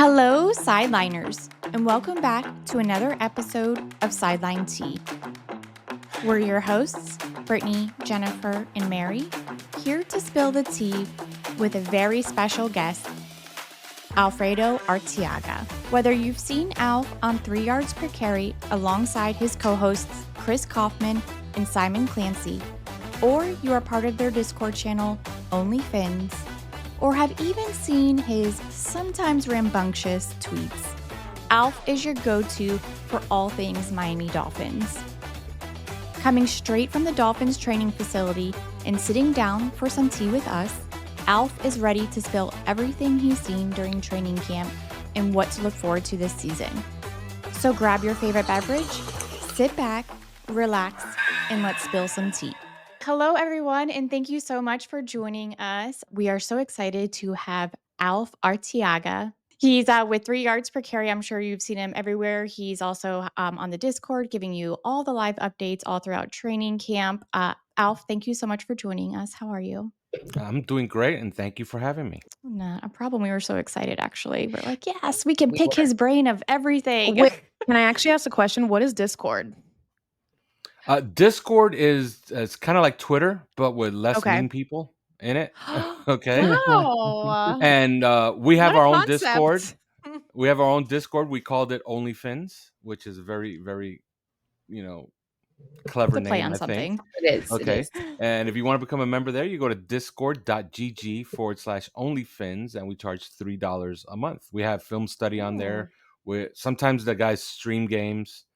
Hello, Sideliners, and welcome back to another episode of Sideline Tea. We're your hosts, Brittany, Jennifer, and Mary, here to spill the tea with a very special guest, Alfredo Arteaga. Whether you've seen Alf on 3 yards per carry alongside his co-hosts Chris Kaufman and Simon Clancy, or you are part of their Discord channel, Only Fins, or have even seen his sometimes rambunctious tweets, Alf is your go-to for all things Miami Dolphins. Coming straight from the Dolphins training facility and sitting down for some tea with us, Alf is ready to spill everything he's seen during training camp and what to look forward to this season. So grab your favorite beverage, sit back, relax, and let's spill some tea. Hello, everyone, and thank you so much for joining us. We are so excited to have Alf Arteaga. He's with 3 yards per carry. I'm sure you've seen him everywhere. He's also on the Discord giving you all the live updates all throughout training camp. Alf, thank you so much for joining us. How are you? I'm doing great, and thank you for having me. Not a problem. We were so excited, actually. We're like, yes, we can pick his brain of everything. Wait, can I actually ask a question? What is Discord? Discord is kind of like Twitter, but with less Okay. mean people in it. Okay. Wow. And we have What a our own concept. Discord. We have our own Discord. We called it Only Fins, which is a very, very, clever To play name, on I something. think. It is. Okay. It is. And if you want to become a member there, you go to discord.gg/onlyfins, and we charge $3 a month. We have film study on there. Sometimes the guys stream games.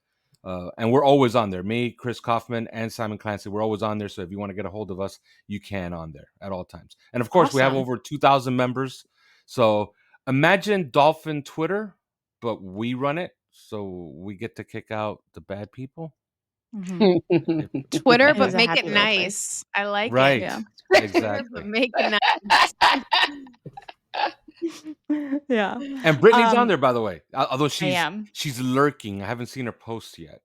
And we're always on there. Me, Chris Kaufman, and Simon Clancy. We're always on there. So if you want to get a hold of us, you can on there at all times. And of course, we have Awesome. over 2,000 members. So imagine Dolphin Twitter, but we run it. So we get to kick out the bad people. Mhm. Twitter, It but is a make happy it little place. nice. I like Right. it. Yeah. Twitter, Exactly. but make it nice. Yeah. And Brittany's on there, by the way. Although I am. she's lurking. I haven't seen her post yet.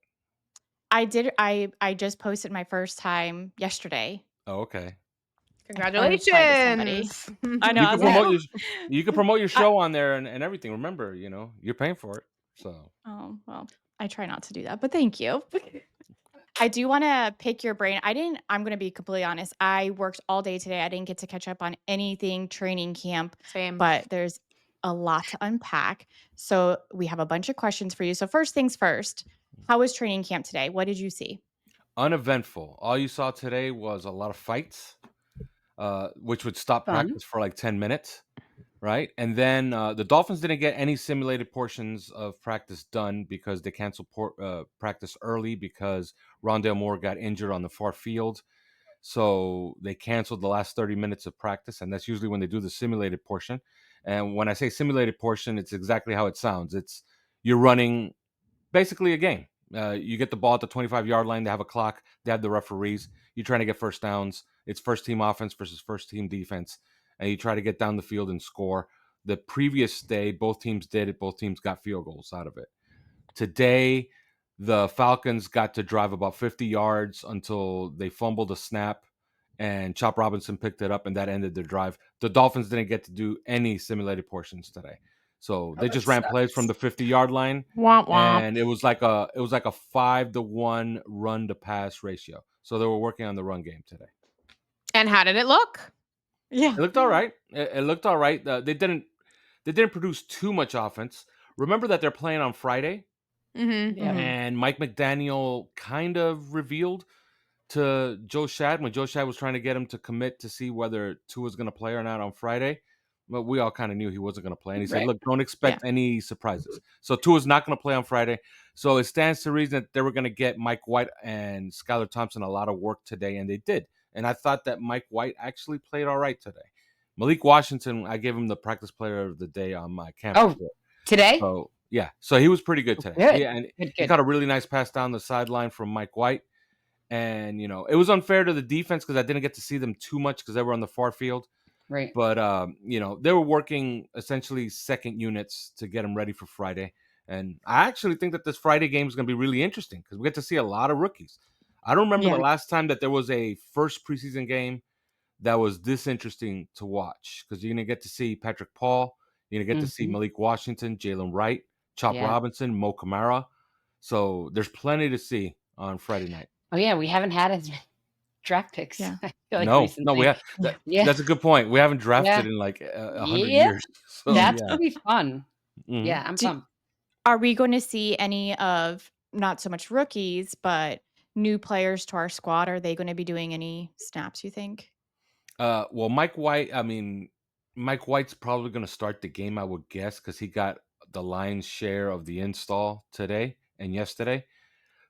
I did. I just posted my first time yesterday. Oh, okay. Congratulations. I know. You I can was like, promote you can promote your show on there and everything. Remember, you're paying for it. So oh, well, I try not to do that, but thank you. I do want to pick your brain. I'm going to be completely honest. I worked all day today. I didn't get to catch up on anything training camp, Same. but there's a lot to unpack. So we have a bunch of questions for you. So first things first, how was training camp today? What did you see? uneventful. All you saw today was a lot of fights, which would stop Fun. practice for like 10 minutes, right? And then the Dolphins didn't get any simulated portions of practice done because they canceled practice early because Rondale Moore got injured on the far field. So they canceled the last 30 minutes of practice, and that's usually when they do the simulated portion. And when I say simulated portion, it's exactly how it sounds. You're running basically a game. You get the ball at the 25-yard line. They have a clock. They have the referees. You're trying to get first downs. It's first team offense versus first team defense. And you try to get down the field and score. The previous day, both teams did it. Both teams got field goals out of it. Today, the Falcons got to drive about 50 yards until they fumbled a snap, and Chop Robinson picked it up, and that ended their drive. The Dolphins didn't get to do any simulated portions today. So they just ran plays from the 50-yard line, Womp womp. and it was like a 5-to-1 run to pass ratio. So they were working on the run game today. And how did it look? Yeah. It looked all right. It looked all right. They didn't produce too much offense. Remember that they're playing on Friday, Mm-hmm. Yeah. and Mike McDaniel kind of revealed to Joe Shad when Joe Shad was trying to get him to commit to see whether Tua was going to play or not on Friday. But we all kind of knew he wasn't going to play. And he said, Right. look, don't expect any surprises. So Tua's not going to play on Friday. So it stands to reason that they were going to get Mike White and Skylar Thompson a lot of work today, and they did. And I thought that Mike White actually played all right today. Malik Washington, I gave him the practice player of the day on my campus. Oh, today? So, yeah. So he was pretty good today. Good. Yeah, and Good, he good. got a really nice pass down the sideline from Mike White. And, it was unfair to the defense because I didn't get to see them too much because they were on the far field. Right. But, they were working essentially second units to get them ready for Friday. And I actually think that this Friday game is going to be really interesting because we get to see a lot of rookies. I don't remember Yeah. the last time that there was a first preseason game that was this interesting to watch because you're going to get to see Patrick Paul. You're gonna get to see Mhm. Malik Washington, Jalen Wright, Chop Yeah. Robinson, Mo Kamara. So there's plenty to see on Friday night. Oh, yeah, we haven't had as many draft picks, Yeah. I feel like No, we recently. have Yeah. that's a good point. We haven't drafted Yeah. in like 100 Yep. years. So That's yeah. gonna be fun. Mhm. Yeah, I'm Do- pumped. Are we going to see any of, not so much rookies, but new players to our squad? Are they going to be doing any snaps, you think? Well, Mike White's probably going to start the game, I would guess, because he got the lion's share of the install today and yesterday.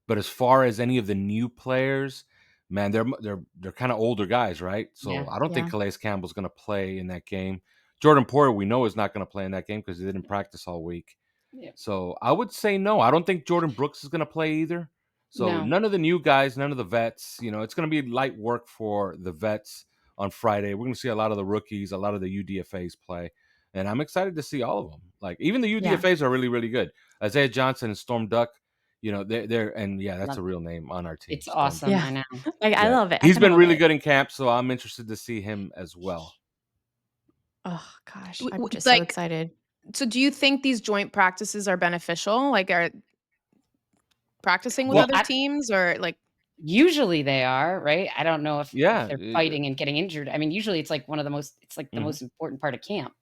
But as far as any of the new players, man, they're kind of older guys, right? So Yeah. I don't think Yeah. Calais Campbell's going to play in that game. Jordan Porter, we know, is not going to play in that game because he didn't practice all week. Yeah. So I would say no. I don't think Jordan Brooks is going to play either. So No. none of the new guys, none of the vets. It's going to be light work for the vets on Friday. We're going to see a lot of the rookies, a lot of the UDFAs play, and I'm excited to see all of them. Like even the Yeah. UDFAs are really, really good. Isaiah Johnson and Storm Duck. They're and yeah, that's Love a real name on our team. It's Storm Duck. awesome. Yeah. I know. Like, I Yeah. love it. I He's kinda been love really it. good in camp, so I'm interested to see him as well. Oh, gosh. W- I'm w- just so like- excited. So do you think these joint practices are beneficial? Like, are practicing with Well, other teams, or like? Usually they are, right? I don't know if Yeah, they're fighting and getting injured. I mean, usually it's like the Mhm. most important part of camp.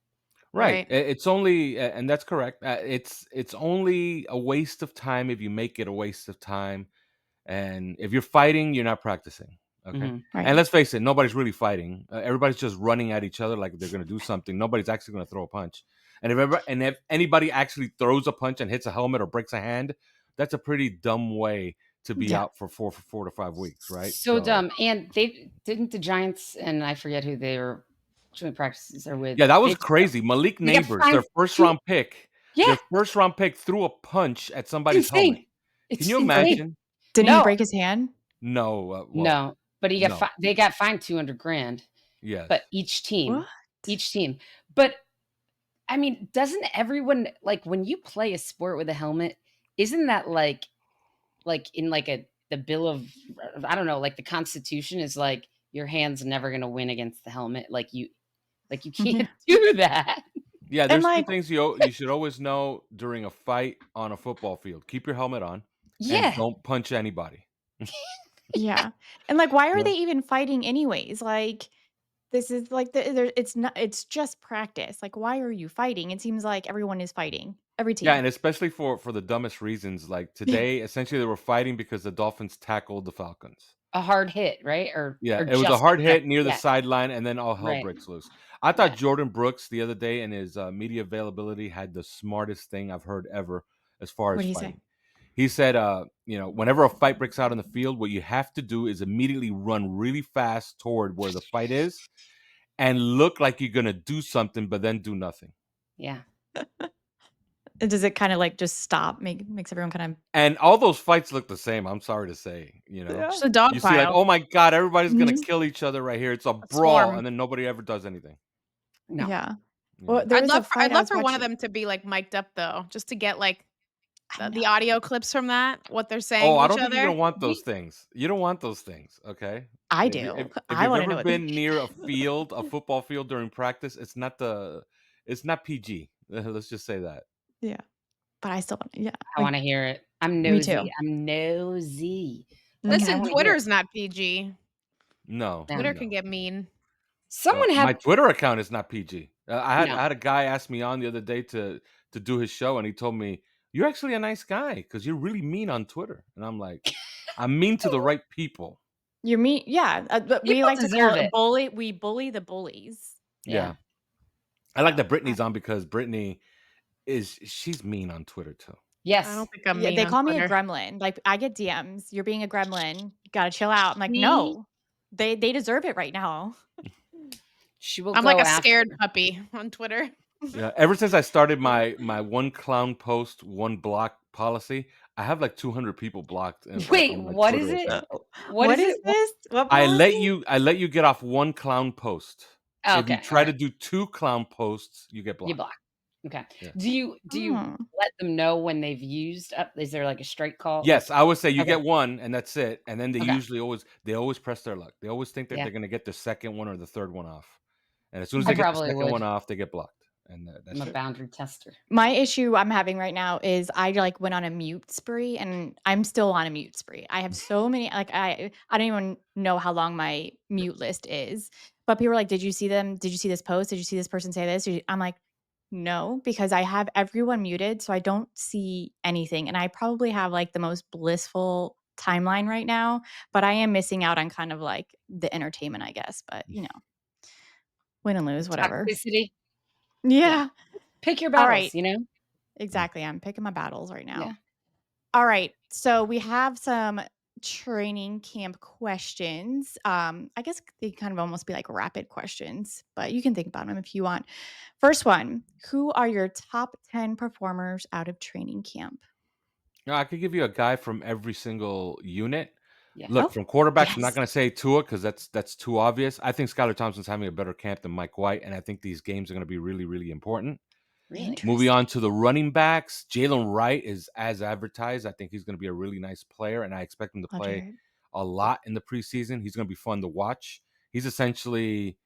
Right. Right. It's only, and that's correct. It's only a waste of time if you make it a waste of time. And if you're fighting, you're not practicing. Okay. Mhm. Right. And let's face it, nobody's really fighting. Everybody's just running at each other like they're going to do something. Nobody's actually going to throw a punch. And if anybody actually throws a punch and hits a helmet or breaks a hand, that's a pretty dumb way to be Yeah. out for 4 to 5 weeks, right? So dumb. And didn't the Giants, and I forget who they were joint practices are with. Yeah, that was they- crazy. Malik they got Neighbors, fined their first round pick. Yeah. Their first round pick threw a punch at somebody's Insane. helmet. It's Can you insane. imagine? Didn't he No. break his hand? No. Well, No, but no. they got fined $200,000. Yes. But each team. What? But I mean, doesn't everyone, like, when you play a sport with a helmet, isn't that like in like the bill of, I don't know, like the Constitution is like your hand's never gonna win against the helmet. Like you can't do that. Yeah, there's like- two things you should always know during a fight on a football field. Keep your helmet on. Yeah. And don't punch anybody. Yeah. And like, why are Yeah. they even fighting anyways? Like, this is like, it's just practice. Like, why are you fighting? It seems like everyone is fighting. Every team. Yeah, and especially for the dumbest reasons. Like today, essentially they were fighting because the Dolphins tackled the Falcons. A hard hit, right? Or Yeah, or it was a just hard hit exact- near the yeah. sideline, and then all hell Right. breaks loose. I thought Yeah. Jordan Brooks the other day in his media availability had the smartest thing I've heard ever as far as What'd he say? fighting. He said, whenever a fight breaks out in the field, what you have to do is immediately run really fast toward where the fight is and look like you're going to do something, but then do nothing. Yeah. Does it kind of like just stop? Makes everyone kind of. And all those fights look the same. I'm sorry to say, Just a dog You see, like, pile. oh my God, everybody's going Mhm. to kill each other right here. It's a brawl, swarm. and then nobody ever does anything. No. Yeah. you Well, know? there I'd was a love for, fight I'd I love was for one of watching- them to be like mic'd up though, just to get like I the know. audio clips from that, what they're saying Oh, to I each don't think other. you're gonna want those things. You don't want those things, okay? I If do. you- If I you've want to know ever what been near a field, a football field during practice, it's not PG. Let's just say that. Yeah. But I still want. Yeah. I like- want to hear it. I'm Me nosy. too. I'm nosy. Mhm. Listen, I wanna hear Twitter's it. not PG. No, No. Twitter no. can get mean. Someone My had Twitter account is not PG. I No. had a guy ask me on the other day to do his show, and he told me, "You're actually a nice guy because you're really mean on Twitter." And I'm like, "I'm mean to the right people." You're me. Yeah. But we People like to deserve call it it. bully. We bully the bullies. Yeah. I like that Brittany's on because Brittany she's mean on Twitter too. Yes. I don't think I'm Yeah, mean they on call me a Twitter. gremlin. Like, I get DMs. You're being a gremlin. You gotta chill out. I'm like, She- no. They deserve it right now. She will I'm go like a after- scared puppy on Twitter. Yeah, ever since I started my one clown post, one block policy, I have like 200 people blocked. Wait, on my what Twitter is it? account. What is it? this? What I let policy? you get off one clown post. Oh, If you okay. try alright. to do 2 clown posts, you get blocked. You block. Okay. Yeah. Do you Oh. let them know when they've used up? Is there like a strike call? Yes, I would say you Okay. get one and that's it. And then they Okay. usually always press their luck. They always think that Yeah. they're going to get their second one or the third one off. And as soon as I they get the probably second would. one off, they get blocked. and I'm that's a it. boundary tester. My issue I'm having right now is I went on a mute spree, and I'm still on a mute spree. I have so many, I don't even know how long my mute list is, but people are like, did you see them? Did you see this post? Did you see this person say this? I'm like, no, because I have everyone muted, so I don't see anything. And I probably have like the most blissful timeline right now, but I am missing out on kind of like the entertainment, I guess. But win and lose, whatever. Toxicity. Yeah. Pick your All battles, right. Exactly. I'm picking my battles right now. Yeah. All right. So we have some training camp questions. I guess they kind of almost be like rapid questions, but you can think about them if you want. First one, who are your top 10 performers out of training camp? I could give you a guy from every single unit. Yeah. Look, from quarterbacks, I'm not Yes. going to say Tua because that's too obvious. I think Skylar Thompson's having a better camp than Mike White, and I think these games are going to be really, really important. Really? Moving on to the running backs, Jalen Wright is as advertised. I think he's going to be a really nice player, and I expect him to Love play Jared. a lot in the preseason. He's going to be fun to watch. He's essentially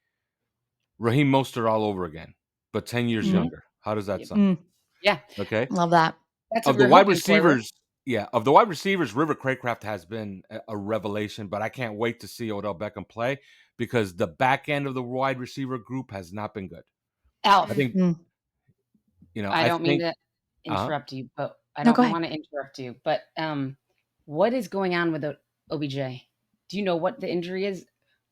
Raheem Mostert all over again, but 10 years Mhm. younger. How does that Yep. sound? Yeah. Okay. Love that. That's what Of we the were wide hoping for. receivers, of the wide receivers, River Craycraft has been a revelation, but I can't wait to see Odell Beckham play because the back end of the wide receiver group has not been good. Alf, I think, Mm. I don't mean think, to interrupt you, but I No, don't go ahead. want to interrupt you. But what is going on with OBJ? Do you know what the injury is?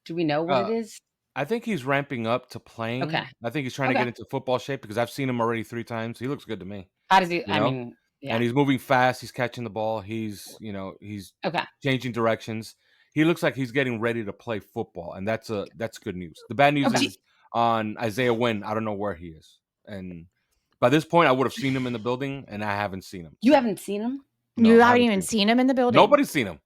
Do we know what it is? I think he's ramping up to playing. Okay. I think he's trying to get into football shape because I've seen him already 3 times. He looks good to me. How does he? You I know? mean, yeah. And he's moving fast. He's catching the ball. He's Okay. changing directions. He looks like he's getting ready to play football, and that's good news. The bad news is on Isaiah Wynn. I don't know where he is, and by this point, I would have seen him in the building, and I haven't seen him. You haven't seen him? No, You I haven't haven't even seen seen him in the building. Nobody's seen him.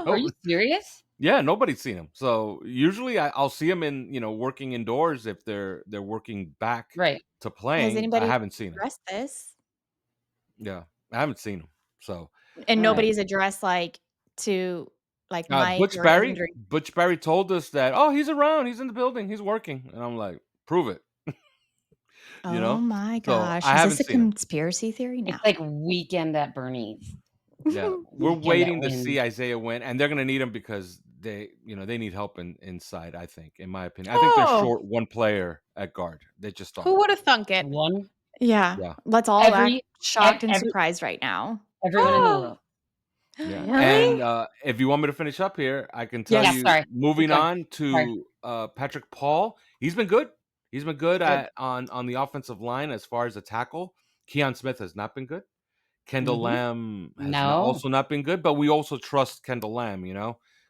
Are you serious? Yeah, nobody's seen him. So usually I'll see him in working indoors if they're working back Right. to Has playing. I anybody haven't seen him. addressed this? Yeah, I haven't seen him. So And All nobody's addressed to Mike Butch or Barry, Andrew. Butch Barry told us that he's around, he's in the building, he's working, and I'm like, prove it. Oh my So gosh. I Is haven't this a seen him. conspiracy theory now? It's like Weekend at Bernie's. Yeah, we're Weekend waiting at to see Wynn. Isaiah Wynn, and they're gonna need him because they need help inside. I think, in my opinion, I think they're short one player at guard. They just are. Who would have thunk it? One. Yeah. Yeah. Let's all act Every- shocked and every- surprised right now. Everyone in the world. Yeah. Really? And if you want me to finish up here, I can tell Yes. you. Sorry. Moving Keep going. on to Patrick Paul, he's been good. He's been good Good. on the offensive line as far as a tackle. Keon Smith has not been good. Kendall Mhm. Lamb has No. also not been good, but we also trust Kendall Lamb,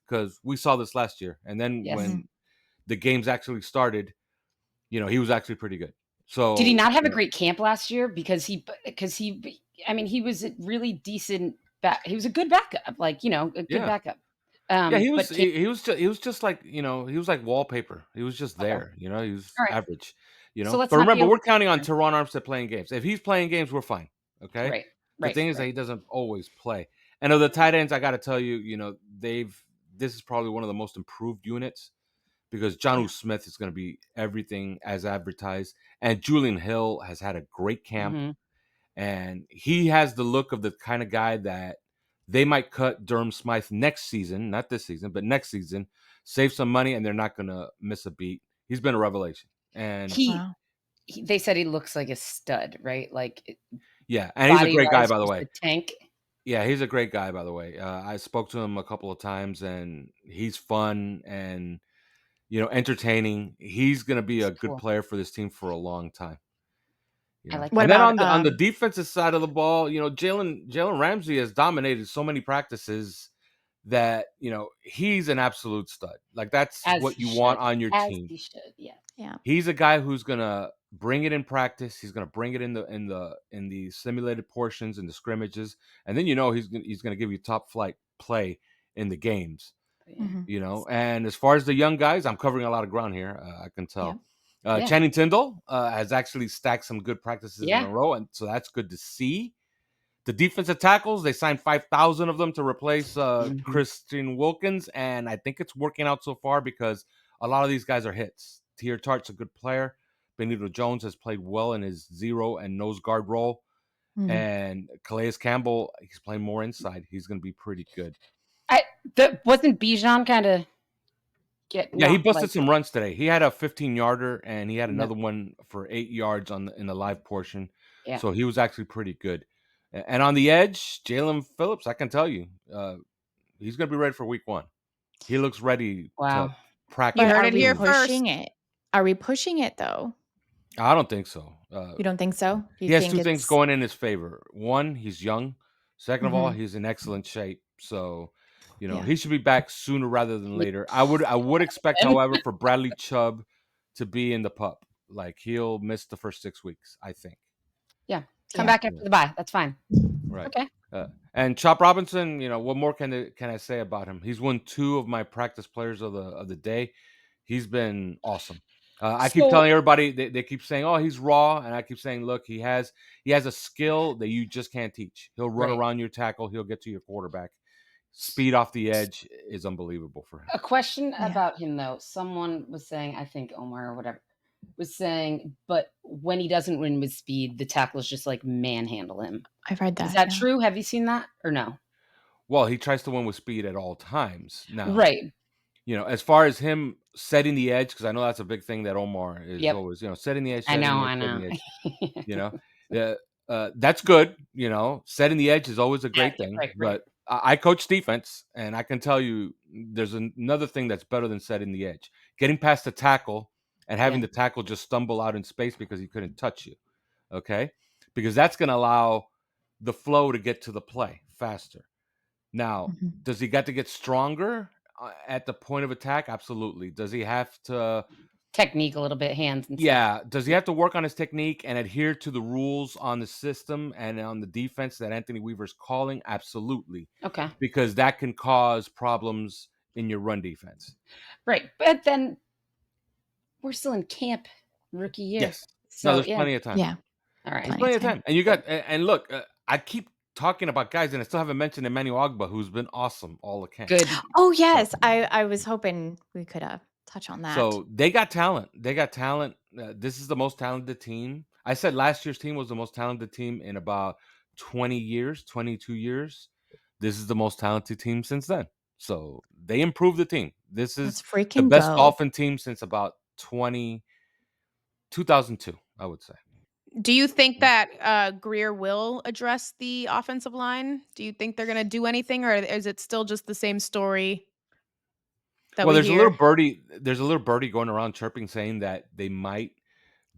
because we saw this last year. And then Yes. when the games actually started, he was actually pretty good. So Did he not have a great camp last year? Because he was a really decent he was a good backup, a good backup. Yeah, he was. But He was just like he was like wallpaper. He was just there. He was All right. average. So let's But not be remember, we're over- counting on Teron Armstead playing games. If he's playing games, we're fine. Okay. Right. The Right. thing is that right. he doesn't always play. And of the tight ends, I got to tell you, this is probably one of the most improved units because Jonnu Smith is going to be everything as advertised, and Julian Hill has had a great camp, Mhm. and he has the look of the kind of guy that they might cut Durham Smythe next season, not this season, but next season, save some money, and they're not going to miss a beat. He's been a revelation. And they said he looks like a stud, right? yeah, and he's a great guy, by the way. Tank. Yeah, he's a great guy, by the way. I spoke to him a couple of times, and he's fun and entertaining. He's going to be a good player for this team for a long time. I like. What And then about on the defensive side of the ball, Jalen Ramsey has dominated so many practices that he's an absolute stud. Like that's what you want on your team. He should, yeah. He's a guy who's gonna bring it in practice. He's gonna bring it in the simulated portions and the scrimmages, and then he's gonna give you top flight play in the games. Mhm. And as far as the young guys, I'm covering a lot of ground here. I can tell. Channing Tindall has actually stacked some good practices in a row, and so that's good to see. The defensive tackles, they signed 5,000 of them to replace Christian Wilkins, and I think it's working out so far because a lot of these guys are hits. Tier Tart's a good player, Benito Jones has played well in his zero and nose guard role. And Calais Campbell, he's playing more inside. He's going to be pretty good. Wasn't Bijan kind of he busted some runs today. He had a 15-yarder, and he had No. another one for 8 yards in the live portion. Yeah. So he was actually pretty good. And on the edge, Jalen Phillips, I can tell you, he's going to be ready for week 1. He looks ready to practice. You heard Are it we here pushing first. it? Are we pushing it though? I don't think so. You don't think so? He has 2 things going in his favor. One, he's young. Second of all, he's in excellent shape. So, he should be back sooner rather than later. I would expect, however, for Bradley Chubb to be in the pup. Like, he'll miss the first 6 weeks, I think. Yeah. Come back after the bye. That's fine. Right. Okay. And Chop Robinson, what more can I say about him? He's won 2 of my practice players of the day. He's been awesome. I keep telling everybody, they keep saying, "Oh, he's raw," and I keep saying, "Look, he has a skill that you just can't teach. He'll run around your tackle. He'll get to your quarterback. Speed off the edge is unbelievable for him." A question about him, though. Someone was saying, I think Omar or whatever, was saying, but when he doesn't win with speed, the tackles just like manhandle him. I've read that. Is that true? Have you seen that or no? Well, he tries to win with speed at all times. Now, right. As far as him setting the edge, because I know that's a big thing that Omar is always, setting the edge. I know. That's good. Setting the edge is always a great thing. Right. But I coach defense, and I can tell you there's another thing that's better than setting the edge. Getting past the tackle and having the tackle just stumble out in space because he couldn't touch you. Okay? Because that's going to allow the flow to get to the play faster. Now, does he got to get stronger at the point of attack? Absolutely. Does he have to technique a little bit, hands and stuff? Does he have to work on his technique and adhere to the rules on the system and on the defense that Anthony Weaver's calling? Absolutely. Okay. Because that can cause problems in your run defense. Right. But then we're still in camp rookie year. Yes. So, there's plenty of time. Yeah. All right. There's plenty of time. And you got, and look, I keep talking about guys, and I still haven't mentioned Emmanuel Ogbah, who's been awesome all the camp. Good. Oh, yes. I was hoping we could touch on that. So they got talent. This is the most talented team. I said last year's team was the most talented team in about 20 years, 22 years. This is the most talented team since then. So they improved the team. This is the best Dolphin team since about 2002, I would say. Do you think that Greer will address the offensive line? Do you think they're going to do anything, or is it still just the same story? There's a little birdie going around chirping saying that they might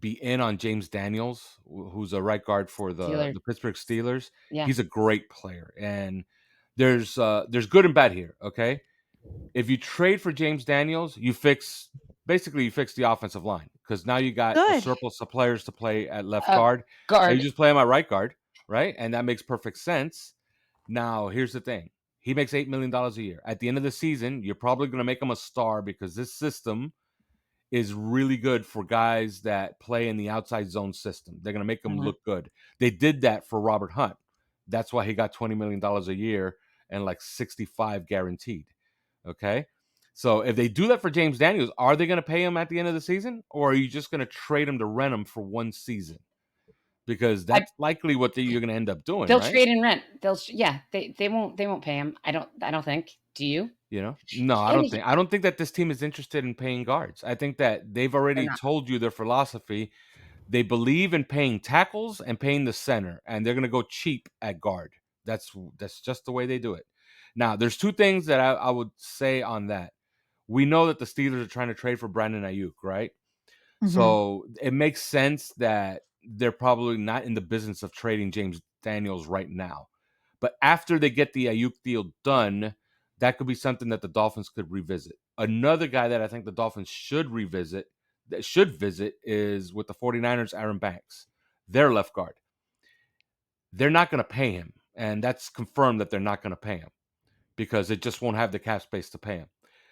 be in on James Daniels, who's a right guard for the Pittsburgh Steelers. Yeah. He's a great player, and there's good and bad here. Okay, if you trade for James Daniels, you fix the offensive line, because now you got a surplus of players to play at left guard. So you just play him at right guard, right? And that makes perfect sense. Now, here's the thing. He makes $8 million a year. At the end of the season, you're probably going to make him a star, because this system is really good for guys that play in the outside zone system. They're going to make them look good. They did that for Robert Hunt. That's why he got $20 million a year and like 65 guaranteed. Okay? So if they do that for James Daniels, are they going to pay him at the end of the season, or are you just going to trade him to rent him for one season? Because that's likely what you're going to end up doing. They'll right? trade and rent. They won't pay him. I don't think. Do you? No, I don't think that this team is interested in paying guards. I think that they've already told you their philosophy. They believe in paying tackles and paying the center, and they're going to go cheap at guard. That's just the way they do it. Now, there's 2 things that I would say on that. We know that the Steelers are trying to trade for Brandon Ayuk, right? So it makes sense that they're probably not in the business of trading James Daniels right now. But after they get the Ayuk deal done, that could be something that the Dolphins could revisit. Another guy that I think the Dolphins should visit is with the 49ers, Aaron Banks, their left guard. They're not going to pay him, and that's confirmed that they're not going to pay him, because it just won't have the cap space to pay him.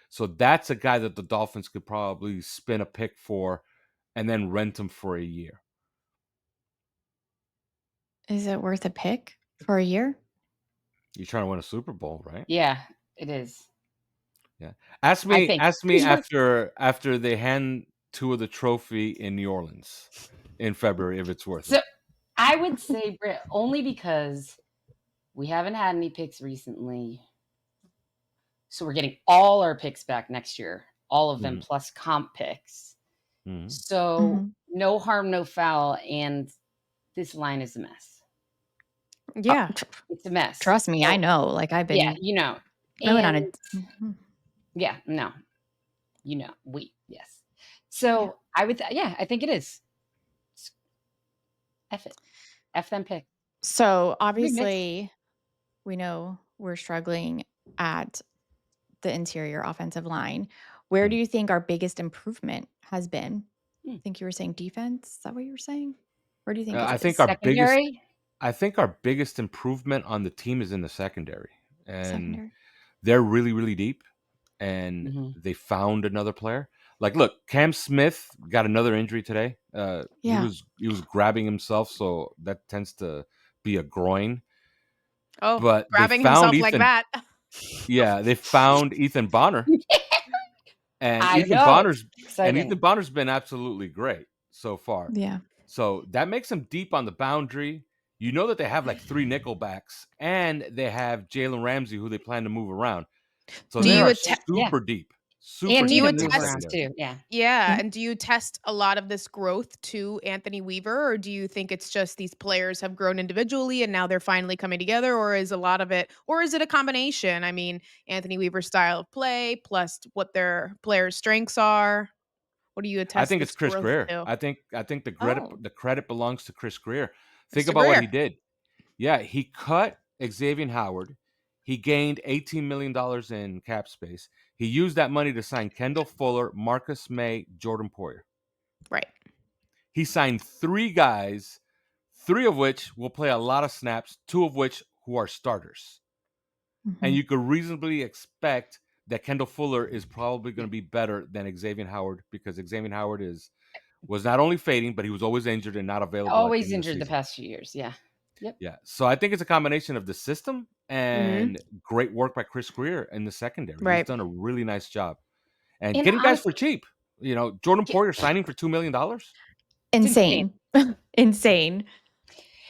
So that's a guy that the Dolphins could probably spin a pick for and then rent him for a year. Is it worth a pick for a year? You're trying to win a Super Bowl, right? Yeah, it is. Yeah. Ask me after they hand Tua the trophy in New Orleans in February if it's worth So it. I would say Britt, only because we haven't had any picks recently. So we're getting all our picks back next year, all of them plus comp picks. So no harm, no foul. And this line is a mess. Yeah. It's a mess. Trust me, I know. Like I've been. Yeah, you know. I went on a. Yeah, no. You know, yes. So I would, I think it is. F it. F them pick. So obviously, we know we're struggling at the interior offensive line. Where do you think our biggest improvement has been? I think you were saying defense. Is that what you were saying? Where do you think I think secondary? our biggest improvement on the team is in the secondary, and they're really, really deep, and they found another player. Like, look, Cam Smith got another injury today. He was grabbing himself, so that tends to be a groin. Oh, but grabbing himself like that. Yeah, they found Ethan Bonner. And Ethan Bonner's been absolutely great so far. Yeah. So that makes them deep on the boundary. You know that they have like 3 nickelbacks, and they have Jalen Ramsey, who they plan to move around. So they are super deep. And Super deep deep too. Yeah. And do you test a lot of this growth to Anthony Weaver, or do you think it's just these players have grown individually and now they're finally coming together, or is a lot of it, or is it a combination? I mean, Anthony Weaver's style of play plus what their players' strengths are. What do you attest? I think it's Chris Greer. To? I think the credit belongs to Chris Greer. Think Mr. about Greer. what he did. Yeah, he cut Xavier Howard. He gained $18 million in cap space. He used that money to sign Kendall Fuller, Marcus May, Jordan Poyer. Right. He signed 3 guys, 3 of which will play a lot of snaps, 2 of which who are starters. And you could reasonably expect that Kendall Fuller is probably going to be better than Xavier Howard, because Xavier Howard was not only fading, but he was always injured and not available. Always injured the past few years. Yeah. Yep. Yeah. So I think it's a combination of the system and great work by Chris Greer in the secondary. Right. He's done a really nice job. And getting guys for cheap. You know, Jordan Poyer signing for $2 million. Insane. Insane.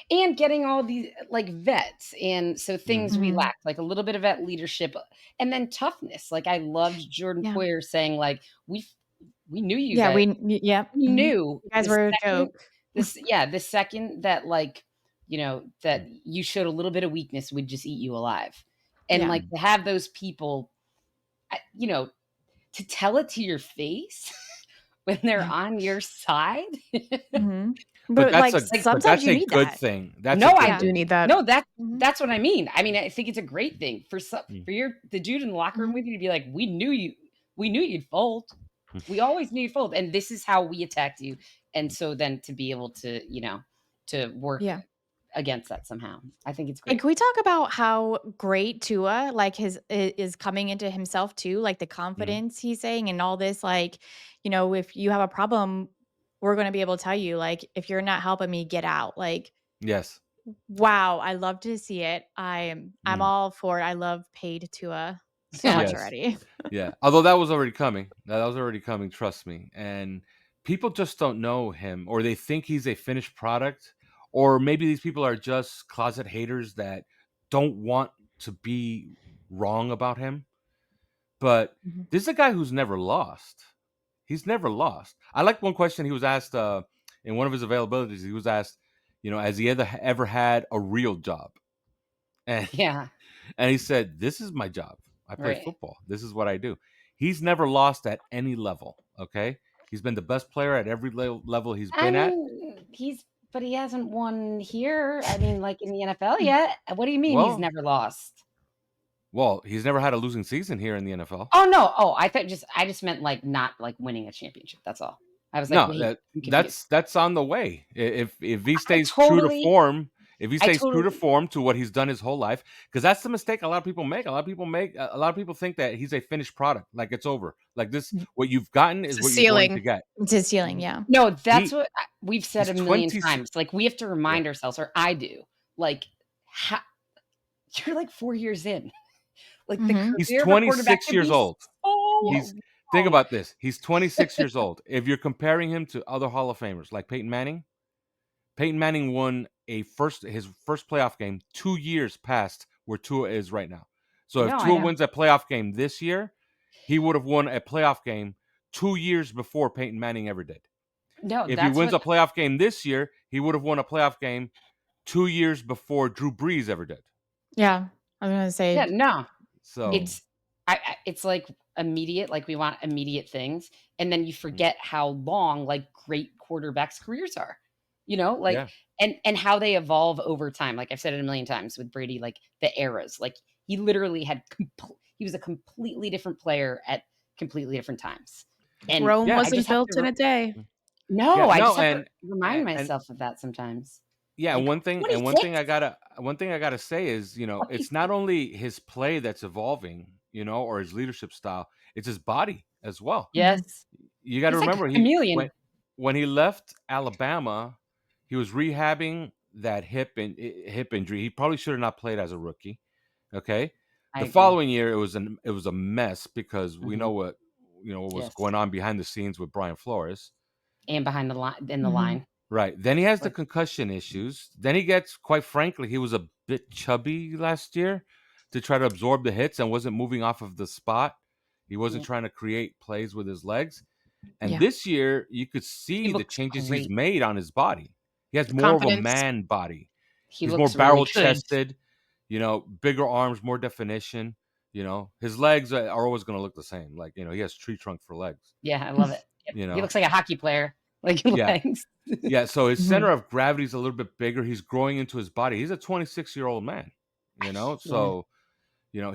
And getting all these like vets, and so things we lacked, like a little bit of vet leadership, and then toughness. Like I loved Jordan Poyer saying, like, we knew you. Yeah, we knew you guys were a joke. The second that, like, you know, that you showed a little bit of weakness, we'd just eat you alive. And like to have those people, you know, to tell it to your face when they're on your side. But like sometimes you need good thing. I do need that. No, that's what I mean. I mean, I think it's a great thing for the dude in the locker room with you to be like, we knew you'd fold. We always knew you'd fold, and this is how we attacked you. And so then to be able to, you know, to work against that somehow, I think it's great. And can we talk about how great Tua is coming into himself too, like the confidence he's saying and all this, like, you know, if you have a problem, we're going to be able to tell you, like, if you're not helping me, get out. Like, yes. Wow. I love to see it. I'm all for it. I love paid Tua so much already. Yeah. Although that was already coming. That was already coming. Trust me. And people just don't know him, or they think he's a finished product, or maybe these people are just closet haters that don't want to be wrong about him. But this is a guy who's never lost. He's never lost. I like one question he was asked in one of his availabilities. He was asked, you know, has he ever had a real job? And and he said, "This is my job. I play football. This is what I do." He's never lost at any level. Okay, he's been the best player at every level he's been at. But he hasn't won here. I mean, like in the NFL yet. What do you mean he's never lost? Well, he's never had a losing season here in the NFL. Oh no! Oh, I just meant like not like winning a championship. That's all. I was like, no, that's on the way. If he stays true to form, true to form to what he's done his whole life, because that's the mistake a lot of people make. A lot of people think that he's a finished product, like it's over. Like this, what you've gotten is what you're going to get. It's a ceiling, yeah. No, that's what we've said a million times. Like we have to remind ourselves, or I do. Like, you're like 4 years in. Like he's 26 years old. think about this. He's 26 years old. If you're comparing him to other Hall of Famers like Peyton Manning won his first playoff game 2 years past where Tua is right now. So if No, I Tua know. wins a playoff game this year, he would have won a playoff game 2 years before Peyton Manning ever did. No, If he that's wins what. a playoff game this year, he would have won a playoff game 2 years before Drew Brees ever did. Yeah. I was going to Yeah, say, no. So It's it's like immediate, like we want immediate things, and then you forget how long like great quarterbacks' careers are. Like yeah. and how they evolve over time. Like I've said it a million times with Brady, like the eras. Like he literally he was a completely different player at completely different times. And Rome Yeah. I just wasn't have built in to a day. Yeah, I no, just have to remind and myself of that sometimes. yeah, Like and one thing 26? I gotta say is, it's 26. not only his play that's evolving, or his leadership style, it's his body as well. mhm. Yes. You got to He's like a remember chameleon. when he left Alabama, he was rehabbing that hip injury. He probably should have not played as a rookie. Okay, I the agree. following year it was a mess because we Mhm. know what was Yes. going on behind the scenes with Brian Flores. And behind the line in the Mhm. line. Right. Then he has the Like, concussion issues. Then he gets, quite frankly, he was a bit chubby last year to try to absorb the hits and wasn't moving off of the spot. He wasn't yeah. trying to create plays with his legs. And Yeah. this year, you could He see the looks changes he's great. made on his body. He has The more of a confidence. man body. He He's more looks really barrel good. chested, bigger arms, more definition. His legs are always going to look the same. Like, he has tree trunk for legs, Yeah, I love it. Yep. you He know? looks like a hockey player. Like Yeah. legs. Yeah, so his Mhm. center of gravity is a little bit bigger. He's growing into his body. He's a 26-year-old man, Yeah. so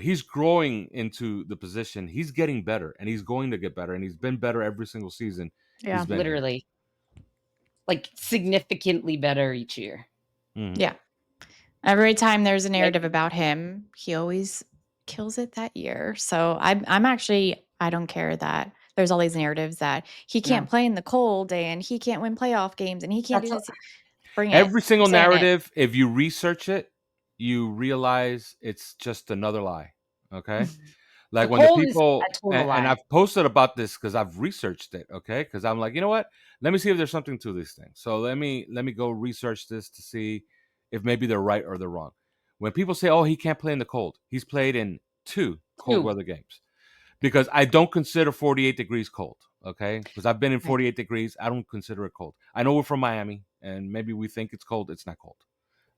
he's growing into the position. He's getting better, and he's going to get better, and he's been better every single season Yeah. he's been here. Literally. Like significantly better each year. Mhm. Yeah. Every time there's a Like narrative about him, he always kills it that year. So I'm actually, I don't care that there's all these narratives that he can't no. play in the cold and he can't win playoff games and he can't do That's what this. Bring it. Every Keep single saying it. narrative, if you research it, you realize it's just another lie. Okay? the Like when the cold is people a total and lie. I've posted about this because I've researched it, okay? Because I'm like, you know what? Let me see if there's something to these things. So let me go research this to see if maybe they're right or they're wrong. When people say, "Oh, he can't play in the cold," he's played in 2 cold 2. weather games. Because I don't consider 48 degrees cold, okay? Because I've been in Right. 48 degrees. I don't consider it cold. I know we're from Miami, and maybe we think it's cold. It's not cold,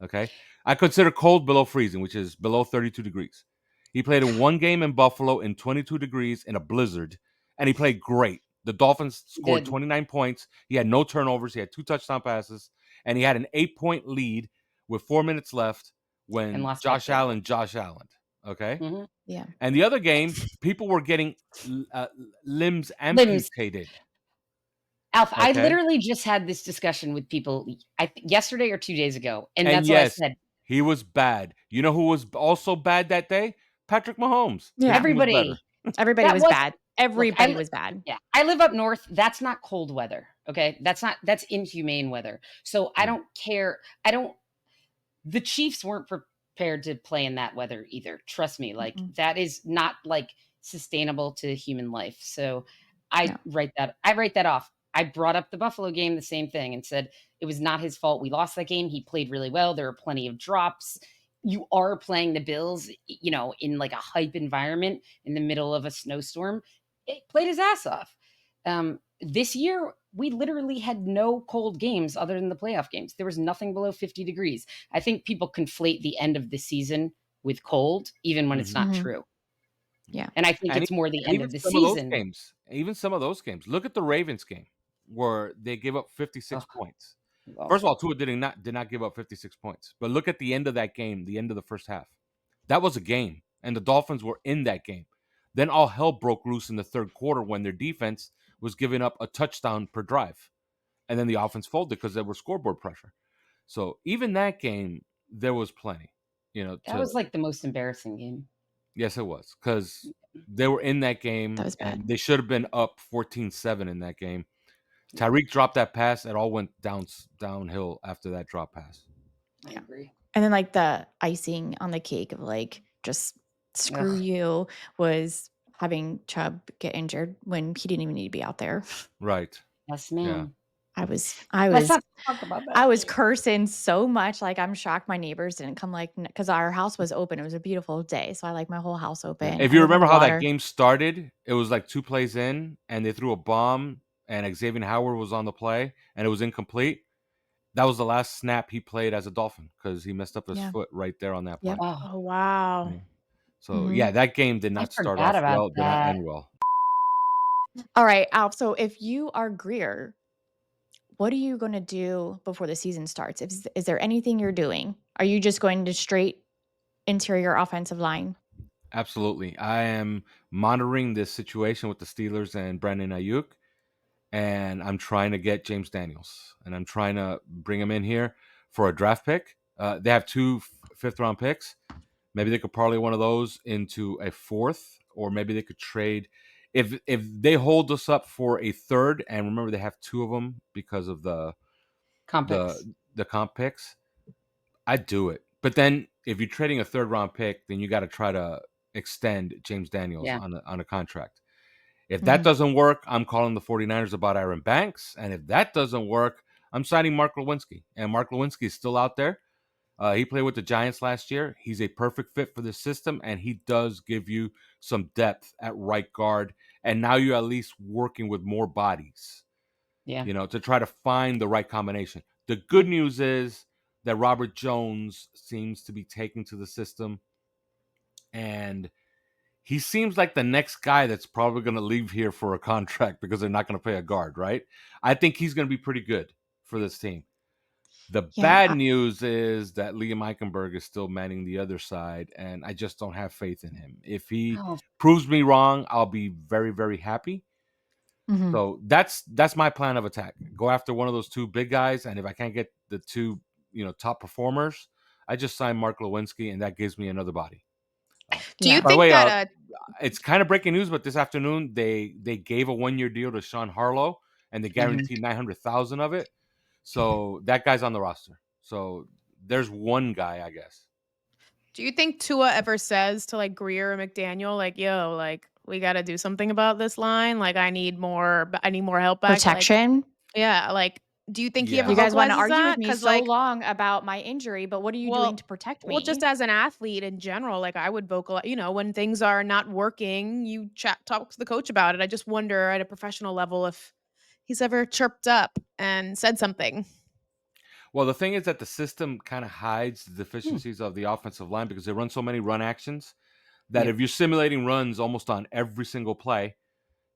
okay? I consider cold below freezing, which is below 32 degrees. He played in 1 game in Buffalo in 22 degrees in a blizzard, and he played great. The Dolphins He scored did 29 points. He had no turnovers. He had 2 touchdown passes, and he had an 8-point lead with 4 minutes left and when lost by Josh 2. Allen, okay? Mhm. Yeah. And the other game, people were getting limbs Limbs. amputated. Alf, I Okay, literally just had this discussion with people yesterday or 2 days ago, and and that's what I yes, said. he was bad. You know who was also bad that day? Patrick Mahomes. His Yeah. team was better. Everybody. Everybody That was was bad. look, Everybody was bad. yeah, I live up north. That's not cold weather. Okay. That's inhumane weather. So I Mm. don't care. I don't The Chiefs weren't prepared to play in that weather either. Trust me. Like Mm-mm. that is not like sustainable to human life. So No. I write that off. I brought up the Buffalo game, the same thing, and said it was not his fault. We lost that game. He played really well. There were plenty of drops. You are playing the Bills, in like a hype environment in the middle of a snowstorm. It played his ass off. This year, we literally had no cold games other than the playoff games. There was nothing below 50 degrees. I think people conflate the end of the season with cold, even when it's Mhm. not Mhm. true. Yeah. And I think And, it's more the and end even of the some of those season. games, look at the Ravens game where they gave up 56 Oh, points. First of awful. all, Tua did not give up 56 points. But look at the end of that game, the end of the first half. That was a game, and the Dolphins were in that game. Then all hell broke loose in the third quarter when their defense was giving up a touchdown per drive. And then the offense folded because there was scoreboard pressure. So even that game, there was plenty, That was like the most embarrassing game. yes, it was because they were in that That game was and bad. they should have been up 14-7 in that game. Tyreek dropped that pass. It all went downhill after that drop pass. I Yeah. agree. And then like the icing on the cake of like just screw Ugh. you was having Chubb get injured when he didn't even need to be out there. Right. Yes, Yeah. ma'am. I was Let's not talk about that. I was cursing so much. Like, I'm shocked my neighbors didn't come, like, because our house was open. It was a beautiful day. So I like my whole house Yeah. open. If you Everything remember how that water. game started, it was like 2 plays in, and they threw a bomb, and Xavier Howard was on the play, and it was incomplete. That was the last snap he played as a Dolphin because he messed up his Yeah. foot right there on that play. Yep. Oh, Oh, wow. Yeah. So, Mhm. yeah, that game did I not start forgot off about well, did not that. end well. All right, Alf. So if you are Greer, what are you going to do before the season starts? Is there anything you're doing? Are you just going to straight interior offensive line? Absolutely. I am monitoring this situation with the Steelers and Brandon Ayuk, and I'm trying to get James Daniels, and I'm trying to bring him in here for a draft pick. They have 2 fifth-round picks. Maybe they could parlay one of those into a 4th, or maybe they could trade. If they hold us up for a 3rd, and remember they have 2 of them because of the Complex. comp picks, I'd do it. But then if you're trading a 3rd-round pick, then you got to try to extend James Daniels Yeah. on a contract. If that Mhm. doesn't work, I'm calling the 49ers about Aaron Banks. And if that doesn't work, I'm signing Mark Lewinsky. And Mark Lewinsky is still out there. He played with the Giants last year. He's a perfect fit for the system, and he does give you some depth at right guard. And now you're at least working with more bodies, Yeah. to try to find the right combination. The good news is that Robert Jones seems to be taking to the system, and he seems like the next guy that's probably going to leave here for a contract because they're not going to pay a guard, right? I think he's going to be pretty good for this team. The Yeah. bad news is that Liam Eichenberg is still manning the other side, and I just don't have faith in him. If he Oh, proves me wrong, I'll be very, very happy. Mhm. So that's my plan of attack. Go after one of those 2 big guys, and if I can't get the 2, top performers, I just sign Mark Lewinsky, and that gives me another body. Do you Yeah. By the think way, that it's kind of breaking news, but this afternoon they gave a 1-year deal to Sean Harlow, and they guaranteed 900,000 of it. So that guy's on the roster. So there's one guy, I guess. do you think Tua ever says to like Greer or McDaniel, like, yo, like we gotta do something about this line? Like I need more help back. Like, Protection. yeah, like do you think he ever You Yeah. guys want to vocalizes argue with that? me Because so like, long about my injury, but what are you doing well, to protect well, just me? as an athlete in general, like I would vocalize, when things are not working, you talk to the coach about it. I just wonder at a professional level if he's ever chirped up and said something. Well, the thing is that the system kind of hides the Hmm. deficiencies of the offensive line because they run so many run actions that Yep. if you're simulating runs almost on every single play,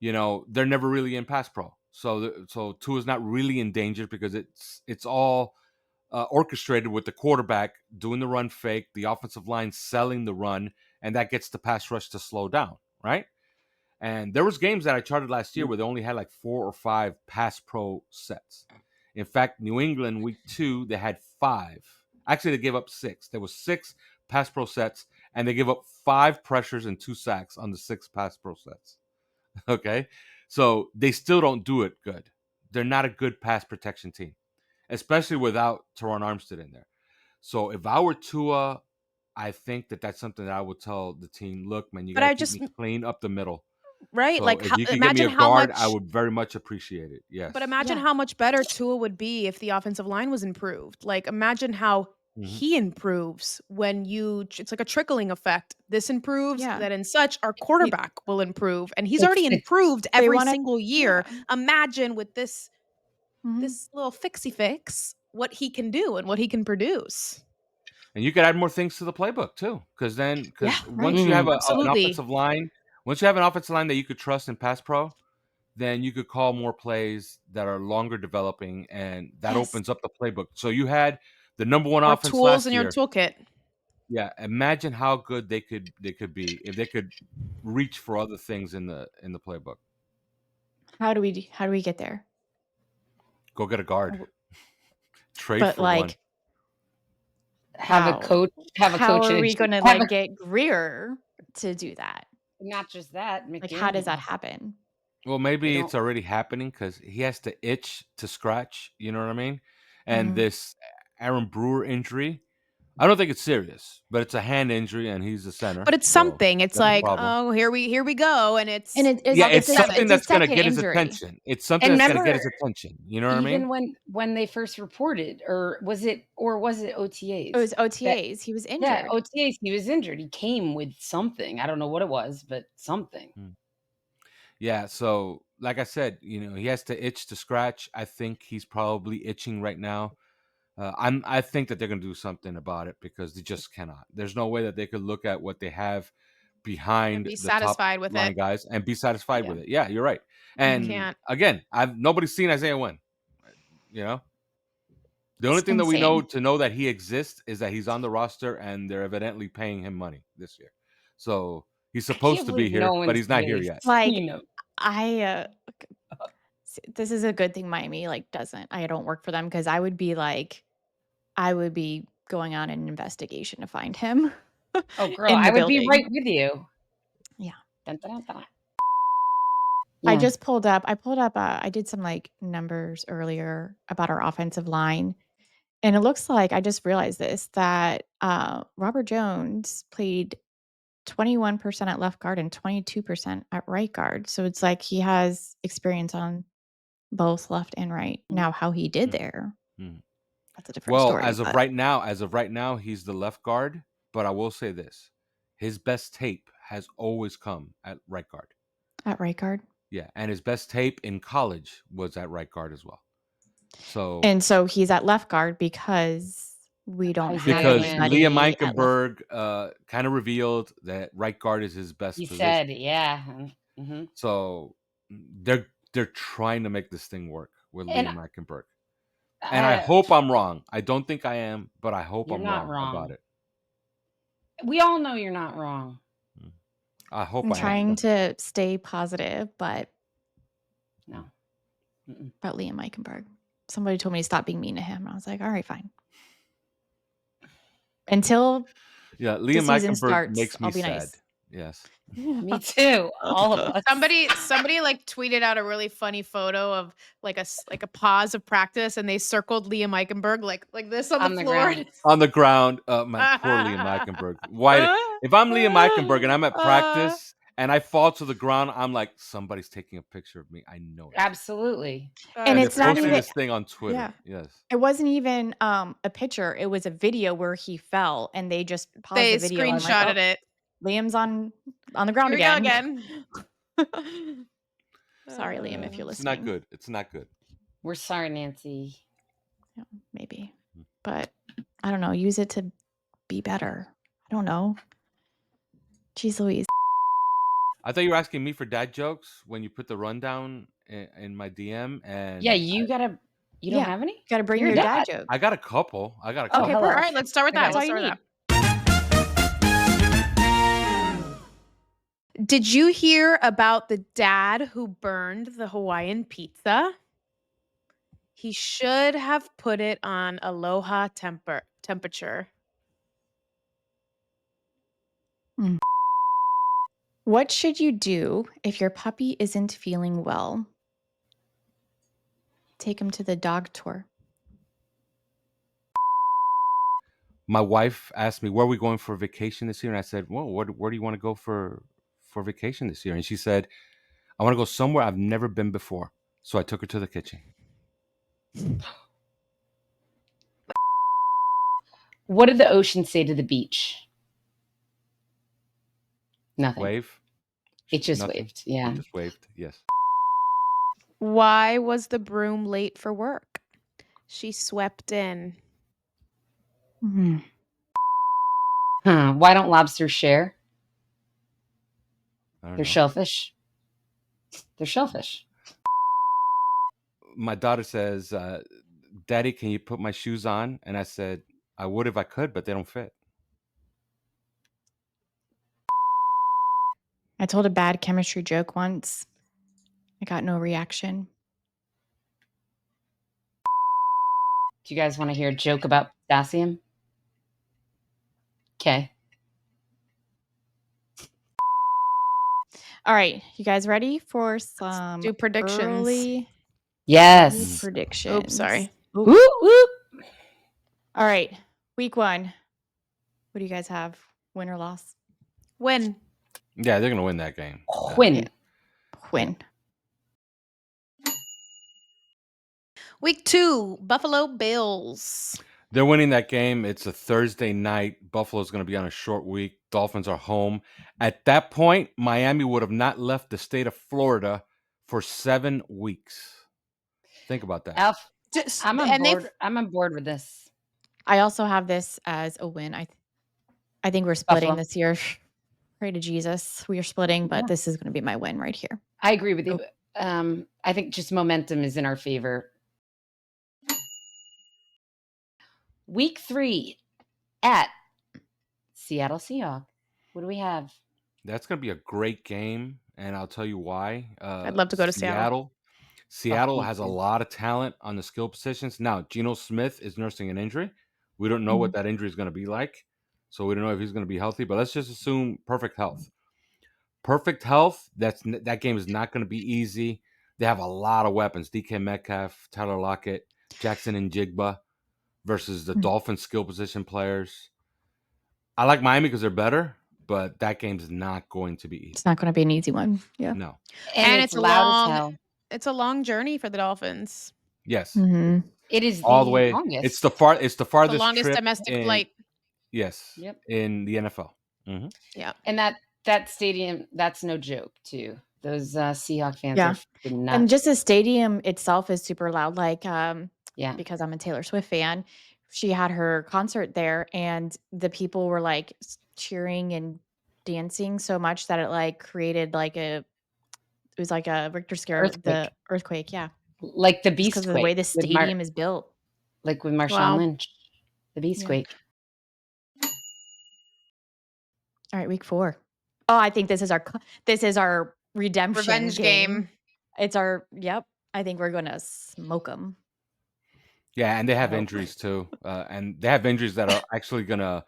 they're never really in pass pro. So Tua's not really in danger because it's all orchestrated with the quarterback doing the run fake, the offensive line selling the run, and that gets the pass rush to slow down, right? And there was games that I charted last year Yep. where they only had like 4 or 5 pass pro sets. In fact, New England week 2 they had 5. Actually, they gave up 6. There was 6 pass pro sets, and they gave up 5 pressures and 2 sacks on the 6 pass pro sets. Okay, so they still don't do it good. They're not a good pass protection team, especially without Teron Armstead in there. So if I were Tua, I think that that's something that I would tell the team. Look, man, you got But to I keep just me clean up the middle. right, So like if how, you could get me imagine a how guard, I much. would very much appreciate it. But Yes. imagine Yeah. how much better Tua would be if the offensive line was improved. Like, imagine how Mhm. he improves when it's like a trickling effect. This improves, Yeah. then and such, our quarterback will improve. And he's already It's improved They every want to. single year. Yeah. Imagine with this Mhm. this little fixie fix what he can do and what he can produce. And you could add more things to the playbook too, Yeah. because Right. once you have Mhm. an Absolutely. offensive line, once you have an offensive line that you could trust in pass pro, then you could call more plays that are longer developing, and that Yes. opens up the playbook. So you had the number one More offense tools in last your year. toolkit. Yeah, imagine how good they could be if they could reach for other things in the playbook. How do we get there? Go get a guard, trade But for one. like, Have a how? coach. Have a How coach are and we going to have like a. get Greer to do that? Not just that, Like, how does that McDaniel. happen? Well, They maybe don't. it's already happening because he has to itch to scratch. You know what I mean? And Mhm. this Aaron Brewer injury I don't think it's serious, but it's a hand injury, and he's a center. But it's so something. It's that's a like, problem. oh, here we go, and it's Yeah, it's it's something it's a that's gonna second get his injury. attention. It's something And that's gonna get remember, his attention. You know what I mean? even when they first reported, or was it OTAs? It was That OTAs. He was yeah, injured. OTAs. He was injured. He came with something. I don't know what it was, but something. Yeah, so like I said, he has to itch to scratch. I think he's probably itching right now. I think that they're gonna do something about it because they just cannot. There's no way that they could look at what they have and behind be the top satisfied with line it. guys and be satisfied Yeah. with it. Yeah, you're right. You And can't. again, nobody's seen Isaiah win. You know, the only It's thing that we know insane. that he exists is that he's on the roster and they're evidently paying him money this year. So he's I supposed can't to be believe no here, but one's he's not here really yet. Like, seen him. this is a good thing Miami doesn't. I don't work for them because I would be going on an investigation to find him. Oh, girl, in the I would be building. right with you. Yeah. Dun, dun, dun. I Yeah. just pulled up. I did some numbers earlier about our offensive line, and it looks like I just realized this that Robert Jones played 21% at left guard and 22% at right guard. So it's like he has experience on both left and right. Now, how he did there, that's a different Well, story. as of but right now, he's the left guard. But I will say this: his best tape has always come at right guard. at right guard, Yeah, and his best tape in college was at right guard as well. So and so he's at left guard because we don't have Isaiah because Wynn. Liam anybody at left. Eichenberg kind of revealed that right guard is his best He position. said, yeah. Mm-hmm. So they're trying to make this thing work with And Liam Eichenberg. And I hope I'm wrong. I don't think I am, but I hope You're I'm not wrong about wrong. it. We all know you're not wrong. I hope I'm I am. trying to stay positive, but No. Mm-mm. about Liam Eichenberg. Somebody told me to stop being mean to him. I was like, all right, fine. Until Yeah, the Liam season Eichenberg starts, makes me I'll be sad. nice. Yes. Me too. All of us. Somebody tweeted out a really funny photo of like a pause of practice, and they circled Liam Eichenberg like this on the floor. ground. On the ground, my poor Liam Eichenberg. Why? If I'm Liam Eichenberg and I'm at practice and I fall to the ground, I'm like, somebody's taking a picture of me. I know it. Absolutely. And And it's they're not posting even this thing on Twitter. yeah. Yes. It wasn't even a picture. It was a video where he fell and they just paused They the video. I'm like, screenshotted it. Liam's on the ground Here we go again. again. Sorry, Liam, if you're It's listening. not good. It's not good. We're sorry, Nancy. Yeah, maybe. But I don't know. Use it to be better. I don't know. Jeez Louise. I thought you were asking me for dad jokes when you put the rundown in my DM. And Yeah, you don't have any? Got to bring You're your dad joke. I got a couple. Okay, All perfect. right, let's start with that. That's all Let's you start with that. Did you hear about the dad who burned the Hawaiian pizza? He should have put it on aloha temperature. What should you do if your puppy isn't feeling well? Take him to the dog tour. My wife asked me, where are we going for vacation this year? And I said, well, where do you want to go for vacation this year? And she said, I want to go somewhere I've never been before. So I took her to the kitchen. What did the ocean say to the beach? Nothing. Wave? It just Nothing. waved. Yeah. It just waved. Yes. Why was the broom late for work? She swept in. Why don't lobsters share? I don't They're know. shellfish. They're shellfish. My daughter says, Daddy, can you put my shoes on? And I said, I would if I could, but they don't fit. I told a bad chemistry joke once. I got no reaction. Do you guys want to hear a joke about potassium? Okay. All right, you guys ready for some do predictions. early Yes. predictions? Oops, sorry. Whoop, whoop. All right, week 1. What do you guys have? Win or loss? Win. Yeah, they're gonna win that game. Win. Yeah. Win. Week 2, Buffalo Bills. They're winning that game. It's a Thursday night. Buffalo's going to be on a short week. Dolphins are home. At that point, Miami would have not left the state of Florida for 7 weeks. Think about that. Alf, Just, I'm on and they've board. I'm on board with this. I also have this as a win. I think we're splitting Buffalo. this year. Pray to Jesus. We are splitting, but Yeah. this is going to be my win right here. I agree with you. Oh. I think just momentum is in our favor. Week 3 at Seattle Seahawks. What do we have? That's going to be a great game, and I'll tell you why. I'd love to go to Seattle. Seattle me has a too. lot of talent on the skill positions. Now, Geno Smith is nursing an injury. We don't know what that injury is going to be like, so we don't know if he's going to be healthy, but let's just assume perfect health. Perfect health, that game is not going to be easy. They have a lot of weapons. DK Metcalf, Tyler Lockett, Jackson and Jigba versus the Dolphins skill position players. I like Miami because they're better, but that game's not going to be easy. It's not going to be an easy one. Yeah. No. And it's loud as hell. It's a long journey for the Dolphins. Yes. Mm-hmm. It is All the the way. longest. It's the farthest The longest trip domestic flight. Yes. Yep. In the NFL. Mm-hmm. Yeah. And that stadium, that's no joke too. Those Seahawk fans Yeah. are freaking nuts. And just the stadium itself is super loud. Like, yeah. because I'm a Taylor Swift fan, she had her concert there, and the people were like cheering and dancing so much that it like created like it was like a Richter scale, the earthquake. Yeah, like the Beast because of the way the stadium is built. Like with Marshawn Wow. Lynch, the Beast Quake. All right, week 4. Oh, I think this is our redemption Revenge game. It's our I think we're gonna smoke them. Yeah, and they have injuries too, and they have injuries that are actually gonna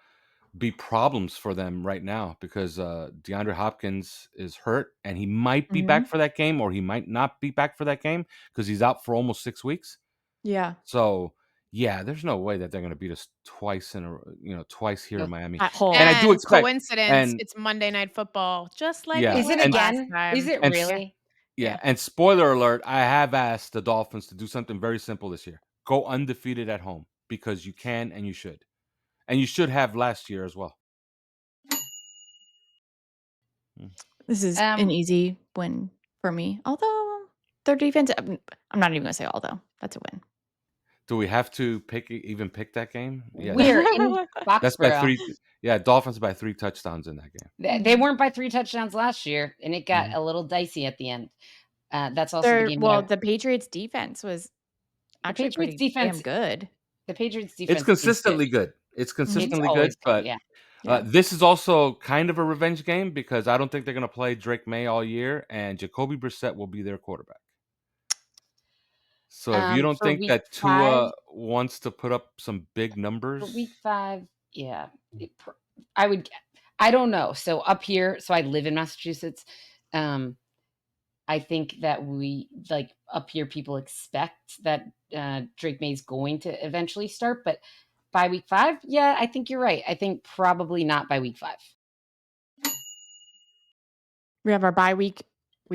be problems for them right now because DeAndre Hopkins is hurt, and he might be back for that game, or he might not be back for that game because he's out for almost 6 weeks. Yeah. So yeah, there's no way that they're gonna beat us twice here in Miami. At home. And I do expect coincidence. It's Monday Night Football, just like Yeah. it Is it was again? last time. Is it And- really? Yeah, and spoiler alert, I have asked the Dolphins to do something very simple this year. Go undefeated at home because you can and you should. And you should have last year as well. This is an easy win for me. Although their defense, I'm not even going to say although. That's a win. Do we have to pick that game? Yeah, We're in that's by Foxborough. 3. Yeah, Dolphins by 3 touchdowns in that game. They weren't by 3 touchdowns last year, and it got a little dicey at the end. That's also the game. Well, the Patriots defense was actually pretty damn good. The Patriots defense. It's consistently good. It's consistently good, but this is also kind of a revenge game because I don't think they're going to play Drake May all year, and Jacoby Brissett will be their quarterback. So if you don't think that Tua wants to put up some big numbers, for week 5, I don't know. So up here, so I live in Massachusetts. I think that we up here, people expect that Drake May is going to eventually start, but by week 5, yeah, I think you're right. I think probably not by week 5. We have our bye week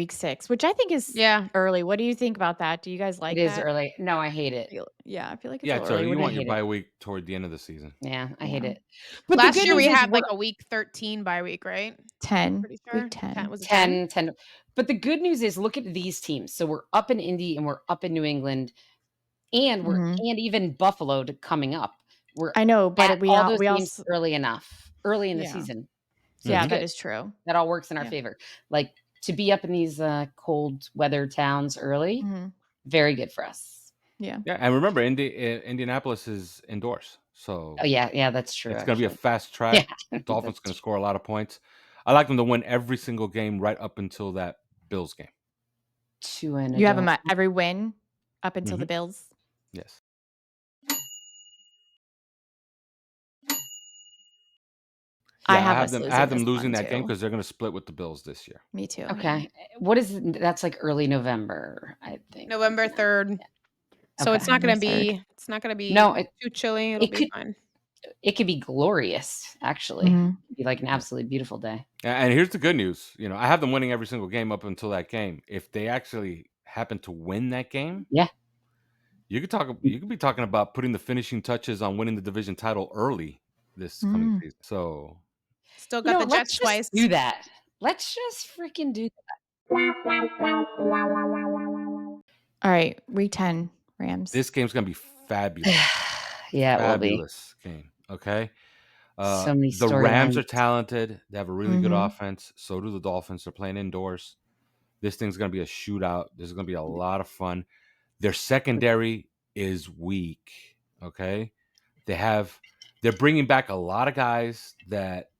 6, which I think is early. What do you think about that? Do you guys like that? It is early. No, I hate it. I feel like it's it's early. early. You want your bye week toward the end of the season. Yeah, I hate it. But last year we had like a week 13 bye week, right? 10. Pretty sure. Week 10. Was it 10? But the good news is, look at these teams. So we're up in Indy and we're up in New England, and and even Buffalo coming up. I know, but we all those we games also early in the season. So yeah, that is true. That all works in our favor. Like to be up in these cold weather towns early, very good for us. Yeah. Yeah, and remember, Indianapolis is indoors, so yeah, that's true. It's going to be a fast track. Dolphins going to score a lot of points. I like them to win every single game right up until that Bills game. You have them at every win up until the Bills. Yes. Yeah, I have them losing that game because they're going to split with the Bills this year. Me too. Okay. What is that's like early November, I think. November 3rd. So it's not going to be too chilly. It'll be fine. It could be glorious, actually. Mhm. It'd be like an absolutely beautiful day. And here's the good news. I have them winning every single game up until that game. If they actually happen to win that game, Yeah. you could be talking about putting the finishing touches on winning the division title early this coming Mm. season. So Still got the Let's Jets just twice. do that. Let's just freaking do All right, week 10 Rams. this game's gonna be fabulous. that. Yeah, it will be. Fabulous game. Okay. So many The Rams are storylines. talented. They have a really good Mhm. offense. So do the Dolphins. They're playing indoors. This thing's gonna be a shootout. This is gonna be a lot of fun. Their secondary is weak. Okay. They're bringing back a lot of guys that,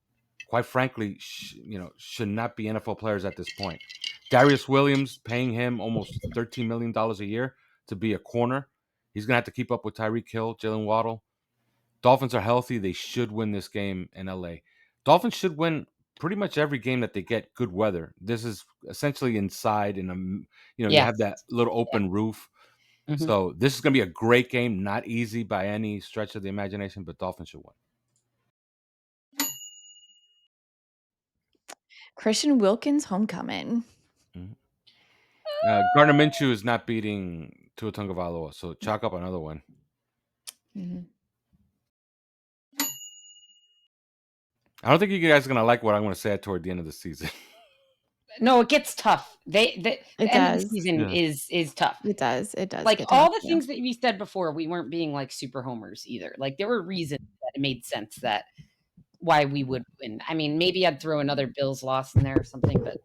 quite frankly, should not be NFL players at this point. Darius Williams, paying him almost $13 million a year to be a corner. He's gonna have to keep up with Tyreek Hill, Jalen Waddle. Dolphins are healthy. They should win this game in LA. Dolphins should win pretty much every game that they get good weather. This is essentially inside, and you Yes. have that little open roof. Mhm. So this is going to be a great game. Not easy by any stretch of the imagination, but Dolphins should win. Christian Wilkins homecoming. Gardner Minshew is not beating Tua Tagovailoa, so chalk up another one. Mhm. I don't think you guys are going to like what I'm going to say toward the end of the season. No, it gets tough. The It end of the does. season Yeah. is tough. It does. It does. Like get all tough, the yeah. things that we said before, we weren't being like super homers either. Like there were reasons that it made sense that why we would win. I mean, maybe I'd throw another Bills loss in there or something, but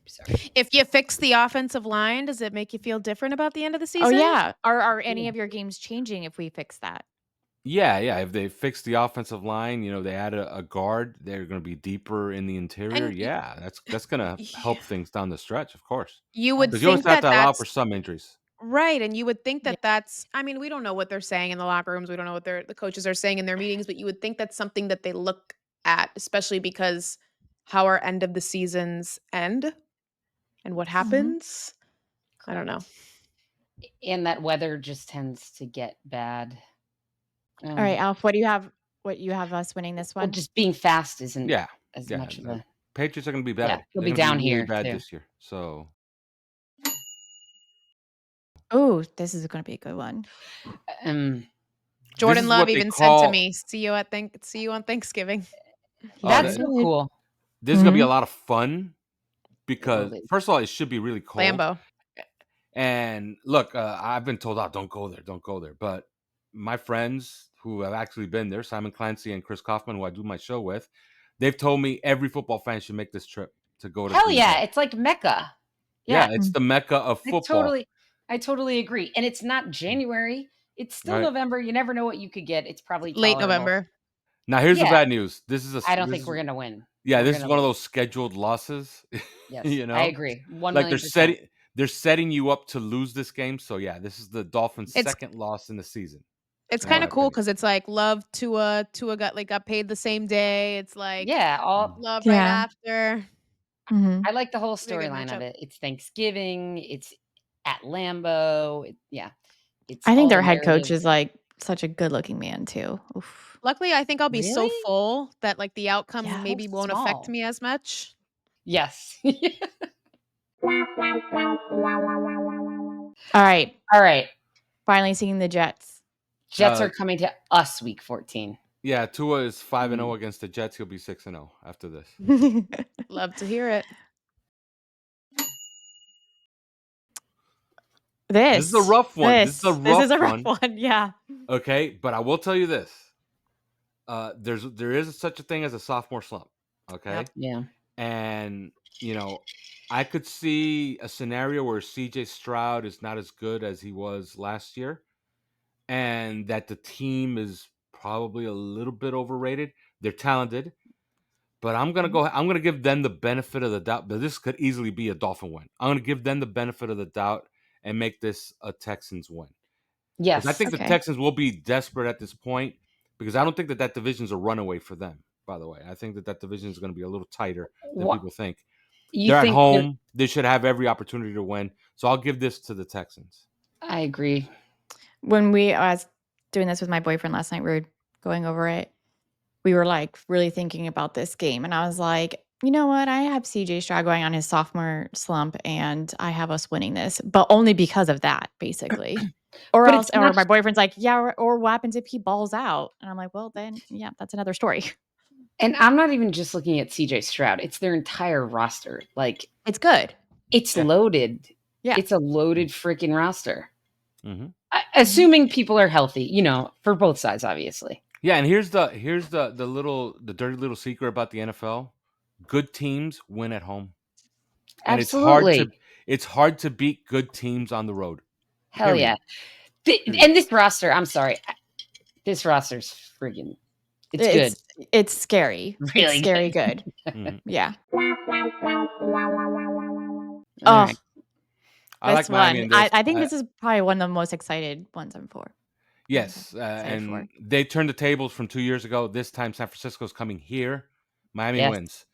sorry. If you fix the offensive line, does it make you feel different about the end of the season? Oh yeah. Are any of your games changing if we fix that? Yeah. If they fix the offensive line, they add a guard, they're going to be deeper in the interior. And That's going to help things down the stretch, of course. you would Because you always think have that to allow for that's some injuries. right, and you would think Yeah. that that's I mean, we don't know what they're saying in the locker rooms, we don't know what the coaches are saying in their meetings, but you would think that's something that they look at, especially because how our end of the seasons end and what happens. I don't know. And that weather just tends to get bad. All right, Alf, what you have us winning this Well, one? just being fast isn't Yeah. as Yeah. much of The a Patriots are going to be better. they'll They're be gonna down really here bad too. this year. So Oh, this is going to be a good one. Jordan is Love what they even said to call- me, see you on Thanksgiving. That's did. so cool. This is going to be a Mhm. lot of fun because, be. first of all, it should be really cold. Lambo. And look, I've been told, don't go there. But my friends who have actually been there, Simon Clancy and Chris Kaufman, who I do my show with, they've told me every football fan should make this trip to go to Hell Green yeah, Bay. it's like Mecca. Yeah, Yeah, it's the mecca of football. I totally agree. And it's not January. It's still Right. November. You never know what you could get. It's probably Late tolerable. November. Now, here's the Yeah. bad news. This is I don't think we're gonna win. Yeah, We're this is gonna one of lose. those scheduled losses. Yes, You know, I agree. 1 like million%. they're setting you up to lose this game. So yeah, this is the Dolphins' It's second loss in the season. It's in my kind of cool opinion. because it's like Love Tua got paid the same day. It's like Yeah, all Love right Yeah. after. Mhm. I like the whole It'll be a good storyline of matchup. it. It's Thanksgiving. It's at Lambeau. It's I think all their the head coach narrative. is like such a good-looking man too. Oof. Luckily, I think I'll be so Really? full that like the outcome Yeah. maybe So won't affect small. me as much. Yes. All right. All right. Finally seeing the Jets. Jets are coming to us week 14. Yeah, Tua is 5-0 against the Jets. He'll be 6-0 after this. Love to hear it. This is a rough one. This is a rough one. Yeah. Okay, but I will tell you this. There is such a thing as a sophomore slump. Okay. Yep. Yeah. And I could see a scenario where CJ Stroud is not as good as he was last year, and that the team is probably a little bit overrated. They're talented, but I'm gonna give them the benefit of the doubt. But this could easily be a Dolphin win. I'm gonna give them the benefit of the doubt and make this a Texans win. Yes. I think the Okay. Texans will be desperate at this point because I don't think that division's a runaway for them. By the way, I think that division is going to be a little tighter than people think. They're at home. They should have every opportunity to win. So I'll give this to the Texans. I agree. When I was doing this with my boyfriend last night, we were going over it. we were like really thinking about this game, and I was like, you know what? I have CJ Stroud going on his sophomore slump, and I have us winning this, but only because of that, basically. Or But else, it's or not. my boyfriend's like, yeah, or what happens if he balls out? And I'm like, well, then, yeah, that's another story. And I'm not even just looking at CJ Stroud. It's their entire roster. Like, It's good. it's Yeah. loaded. Yeah. It's a loaded freaking roster. Mhm. Assuming people are healthy, for both sides, obviously. Yeah, and here's the dirty little secret about the NFL. Good teams win at home. And Absolutely. it's hard to beat good teams on the road. Hell Period. yeah. Period. And this roster, I'm sorry. This roster's friggin' it's good. It's scary. Really It's scary good. Mhm. Yeah. All right. I like This Miami one. in this. I think this is probably one of the most excited ones I'm for. Yes, Excited for. and they turned the tables from 2 years ago. This time, San Francisco's coming here. Miami Yes. wins.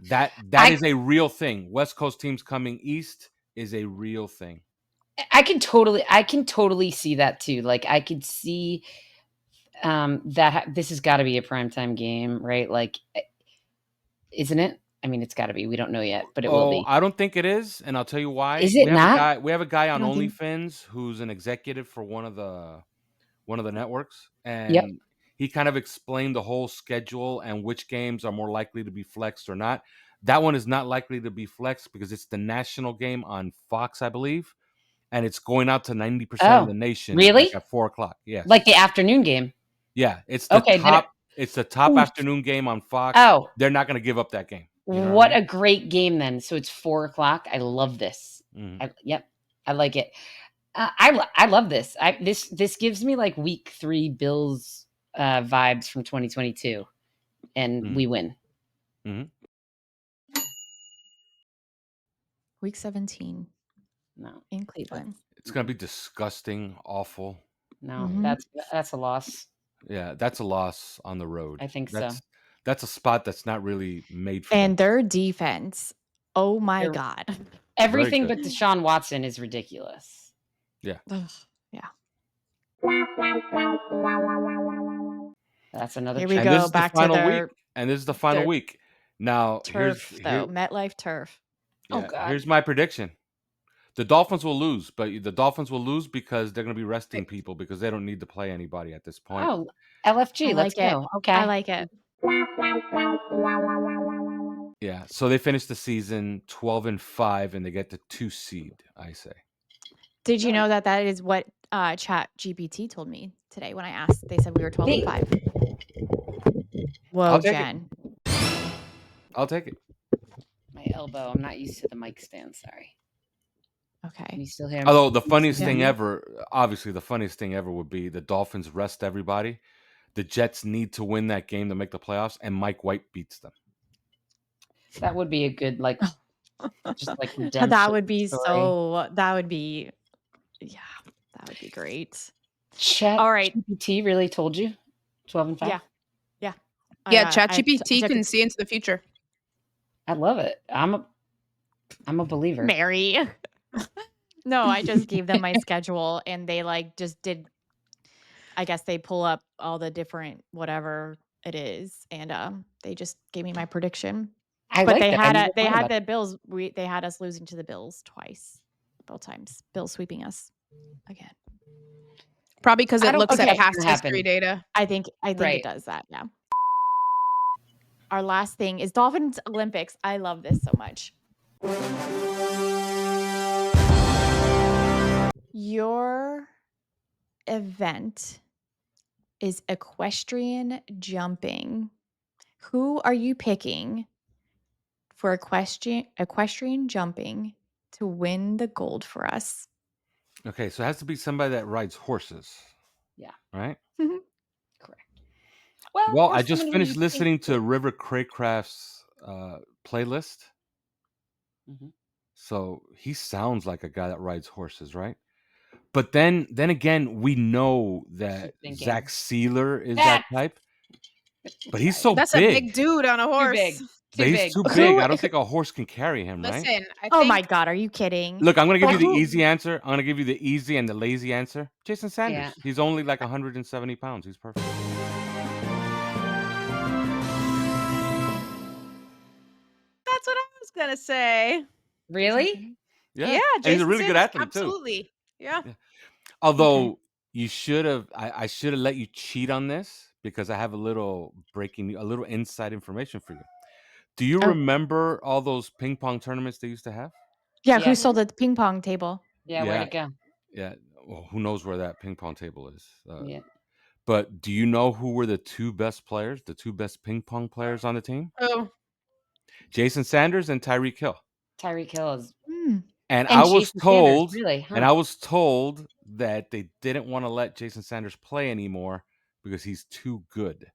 That is a real thing. West Coast teams coming east is a real thing. I can totally see that too. Like, I could see that this has got to be a primetime game, right? Like, isn't it? I mean, it's got to be. We don't know yet, but it will be. I don't think it is, and I'll tell you why. Is it not? We have a guy on I don't think- OnlyFans who's an executive for one of the networks, and Yep. he kind of explained the whole schedule and which games are more likely to be flexed or not. That one is not likely to be flexed because it's the national game on Fox, I believe, and it's going out to 90% of the nation. Really? Like at 4:00. Yes. Like the afternoon game. Yeah, it's the Okay, then top. It's the top Ooh. afternoon game on Fox. Oh, They're not going to give up that game. You know what I mean? a great game then. So it's 4:00. I love this. Mhm. Yep. I like it. I love this. This gives me like week 3 Bills vibes from 2022, and we win. Week 17 No, in Cleveland. It's going to be disgusting, awful. no, Mhm. that's a loss. Yeah, that's a loss on the road. I think so. That's a spot that's not really made for And them. their defense, oh my They're- God. Everything good. but Deshaun Watson is ridiculous. Ugh, yeah. That's another Here we check. And this go is back the final to their week. And this is the final their week. Now, turf, though. MetLife turf. Oh, God. here's my prediction. The Dolphins will lose, but the Dolphins will lose because they're going to be resting people because they don't need to play anybody at this point. Oh, LFG, I let's like it. go. Okay. I like it. Yeah, so they finish the season 12-5, and they get the 2 seed, I say. Did you know that is what Chat GPT told me today when I asked? They said we were 12-5. Whoa, I'll take it. Jen. I'll take it. My elbow. I'm not used to the mic stand. Sorry. Can Okay. you still hear me? Although the funniest Yeah. thing ever, obviously the funniest thing ever would be the Dolphins rest everybody. The Jets need to win that game to make the playoffs, and Mike White beats them. That would be a good, just like redemption. That would be story. that would be great. Chat All right. GPT really told you 12-5? Yeah. Yeah, I ChatGPT took can it- see into the future. I love it. I'm a believer. Mary. No, I just gave them my schedule and they just did, I guess they pull up all the different whatever it is and they just gave me my prediction. I But like they that. I had never they thought had about the Bills they had us losing to the Bills both times. Bills sweeping us again. Probably because I it don't looks think at that's past gonna happen. history data. I think Right. it does that, yeah. Our last thing is Dolphins Olympics. I love this so much. Your event is equestrian jumping. Who are you picking for equestrian jumping to win the gold for us? Okay, so it has to be somebody that rides horses. Yeah. Right? Correct. Well, Well, or I just somebody finished you listening think- to River Craycraft's playlist. Mhm. So he sounds like a guy that rides horses, right? But then again, we know that Keep thinking. Zach Sealer is that type. But he's so That's big. a big dude on a horse. big. But Too he's big. too Who- big. I don't think a horse can carry him, right? Listen, I Oh think my God, are you kidding? Look, I'm going to give you But the who- easy answer. I'm going to give you the easy and the lazy answer. Jason Sanders. Yeah. He's only like 170 pounds. He's perfect. gonna say. Really? Yeah, Yeah, and he's a Jason really good Sanders, athlete too. absolutely. Yeah. Yeah. Okay. Although you should have, I should have let you cheat on this because I have a little inside information for you. Do you Oh. remember all those ping pong tournaments they used to have? Yeah, Yeah. who sold the ping pong table? Yeah, where'd it go? Yeah. Well, who knows where that ping pong table is? Yeah. But do you know who were the two best players, the two best ping pong players on the team? Oh, Jason Sanders and Tyreek Hill. Tyreek Hill is Mm. And and Jason Sanders, really, I huh? was told that they didn't want to let Jason Sanders play anymore because he's too good.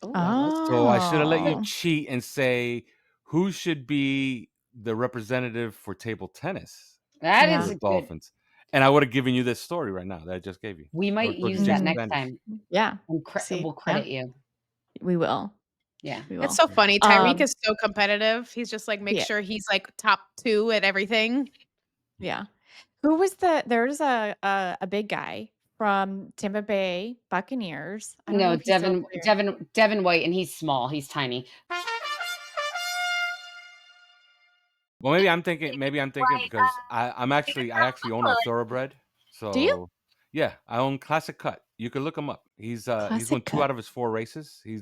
Oh, I like So I should have let you Oh. cheat and say who should be the representative for table tennis that for Yeah. is the a good. Dolphins. And I would have given you this story right now that I just gave you. We might Or use just that Jason next Sanders. time. Yeah. We'll See, credit you. we will. Yeah. We will. it's so funny. Tyreek Um, is so competitive. He's just like, make Yeah. sure he's like top 2 at everything. Yeah. Who was there's a big guy from Tampa Bay Buccaneers. I don't know No, if he's still a player. Devin White, and he's small. He's tiny. Well, maybe I'm thinking because I actually own a thoroughbred. Do you? So yeah, I own Classic Cut. You could look him up. He's won Classic 2 Cut. out of his 4 races. He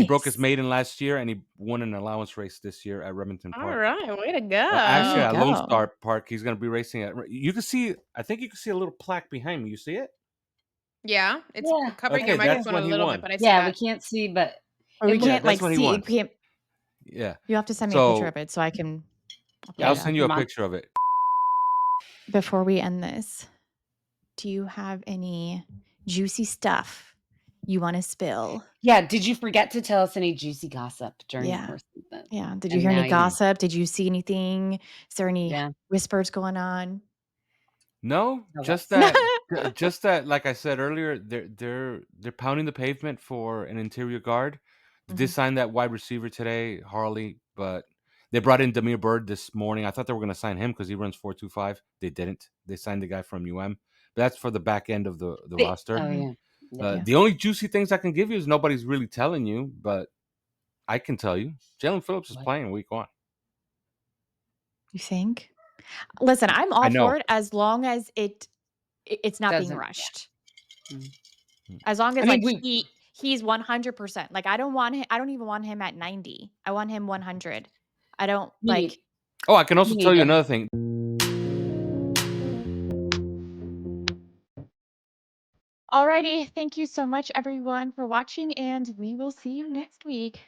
broke his Nice. maiden last year and he won an allowance race this year at Remington All Park. right, way to Actually, Way go. to at Lone go. Star Park, he's going to be racing at. You can see. I think you can see a little plaque behind me. You see it? Yeah, it's Yeah. covering your Okay, that's microphone a when he little bit, won. but I see Yeah, we that. can't see, but Or we it Yeah, can't that's like when he see. won. We can't. Yeah. You have to send me a picture So of it so I can. yeah, I'll yeah, send you a come on. picture of it. Before we end this, do you have any juicy stuff you want to spill? Yeah, did you forget to tell us any juicy gossip during the Yeah. course of the Yeah. Did you and hear any now you gossip? Did you see anything? Is there any Yeah. whispers going on? No, Tell just us. that, like I said earlier, they're pounding the pavement for an interior guard. They did Mhm. sign that wide receiver today, Harley, but they brought in Demir Bird this morning. I thought they were going to sign him because he runs 4.25. They didn't. They signed the guy from UM. But that's for the back end of the roster. Oh Mhm. yeah. Yeah. The only juicy things I can give you is nobody's really telling you, but I can tell you. Jalen Phillips is What? playing week 1. You think? Listen, I'm I all know. for it as long as it's not being Doesn't rushed. Mm. As long as I mean, like he's 100%. Like I don't even want him at 90. I want him 100. I don't me like. Oh, I can also me tell you neither. another thing. Alrighty, thank you so much everyone for watching and we will see you next week.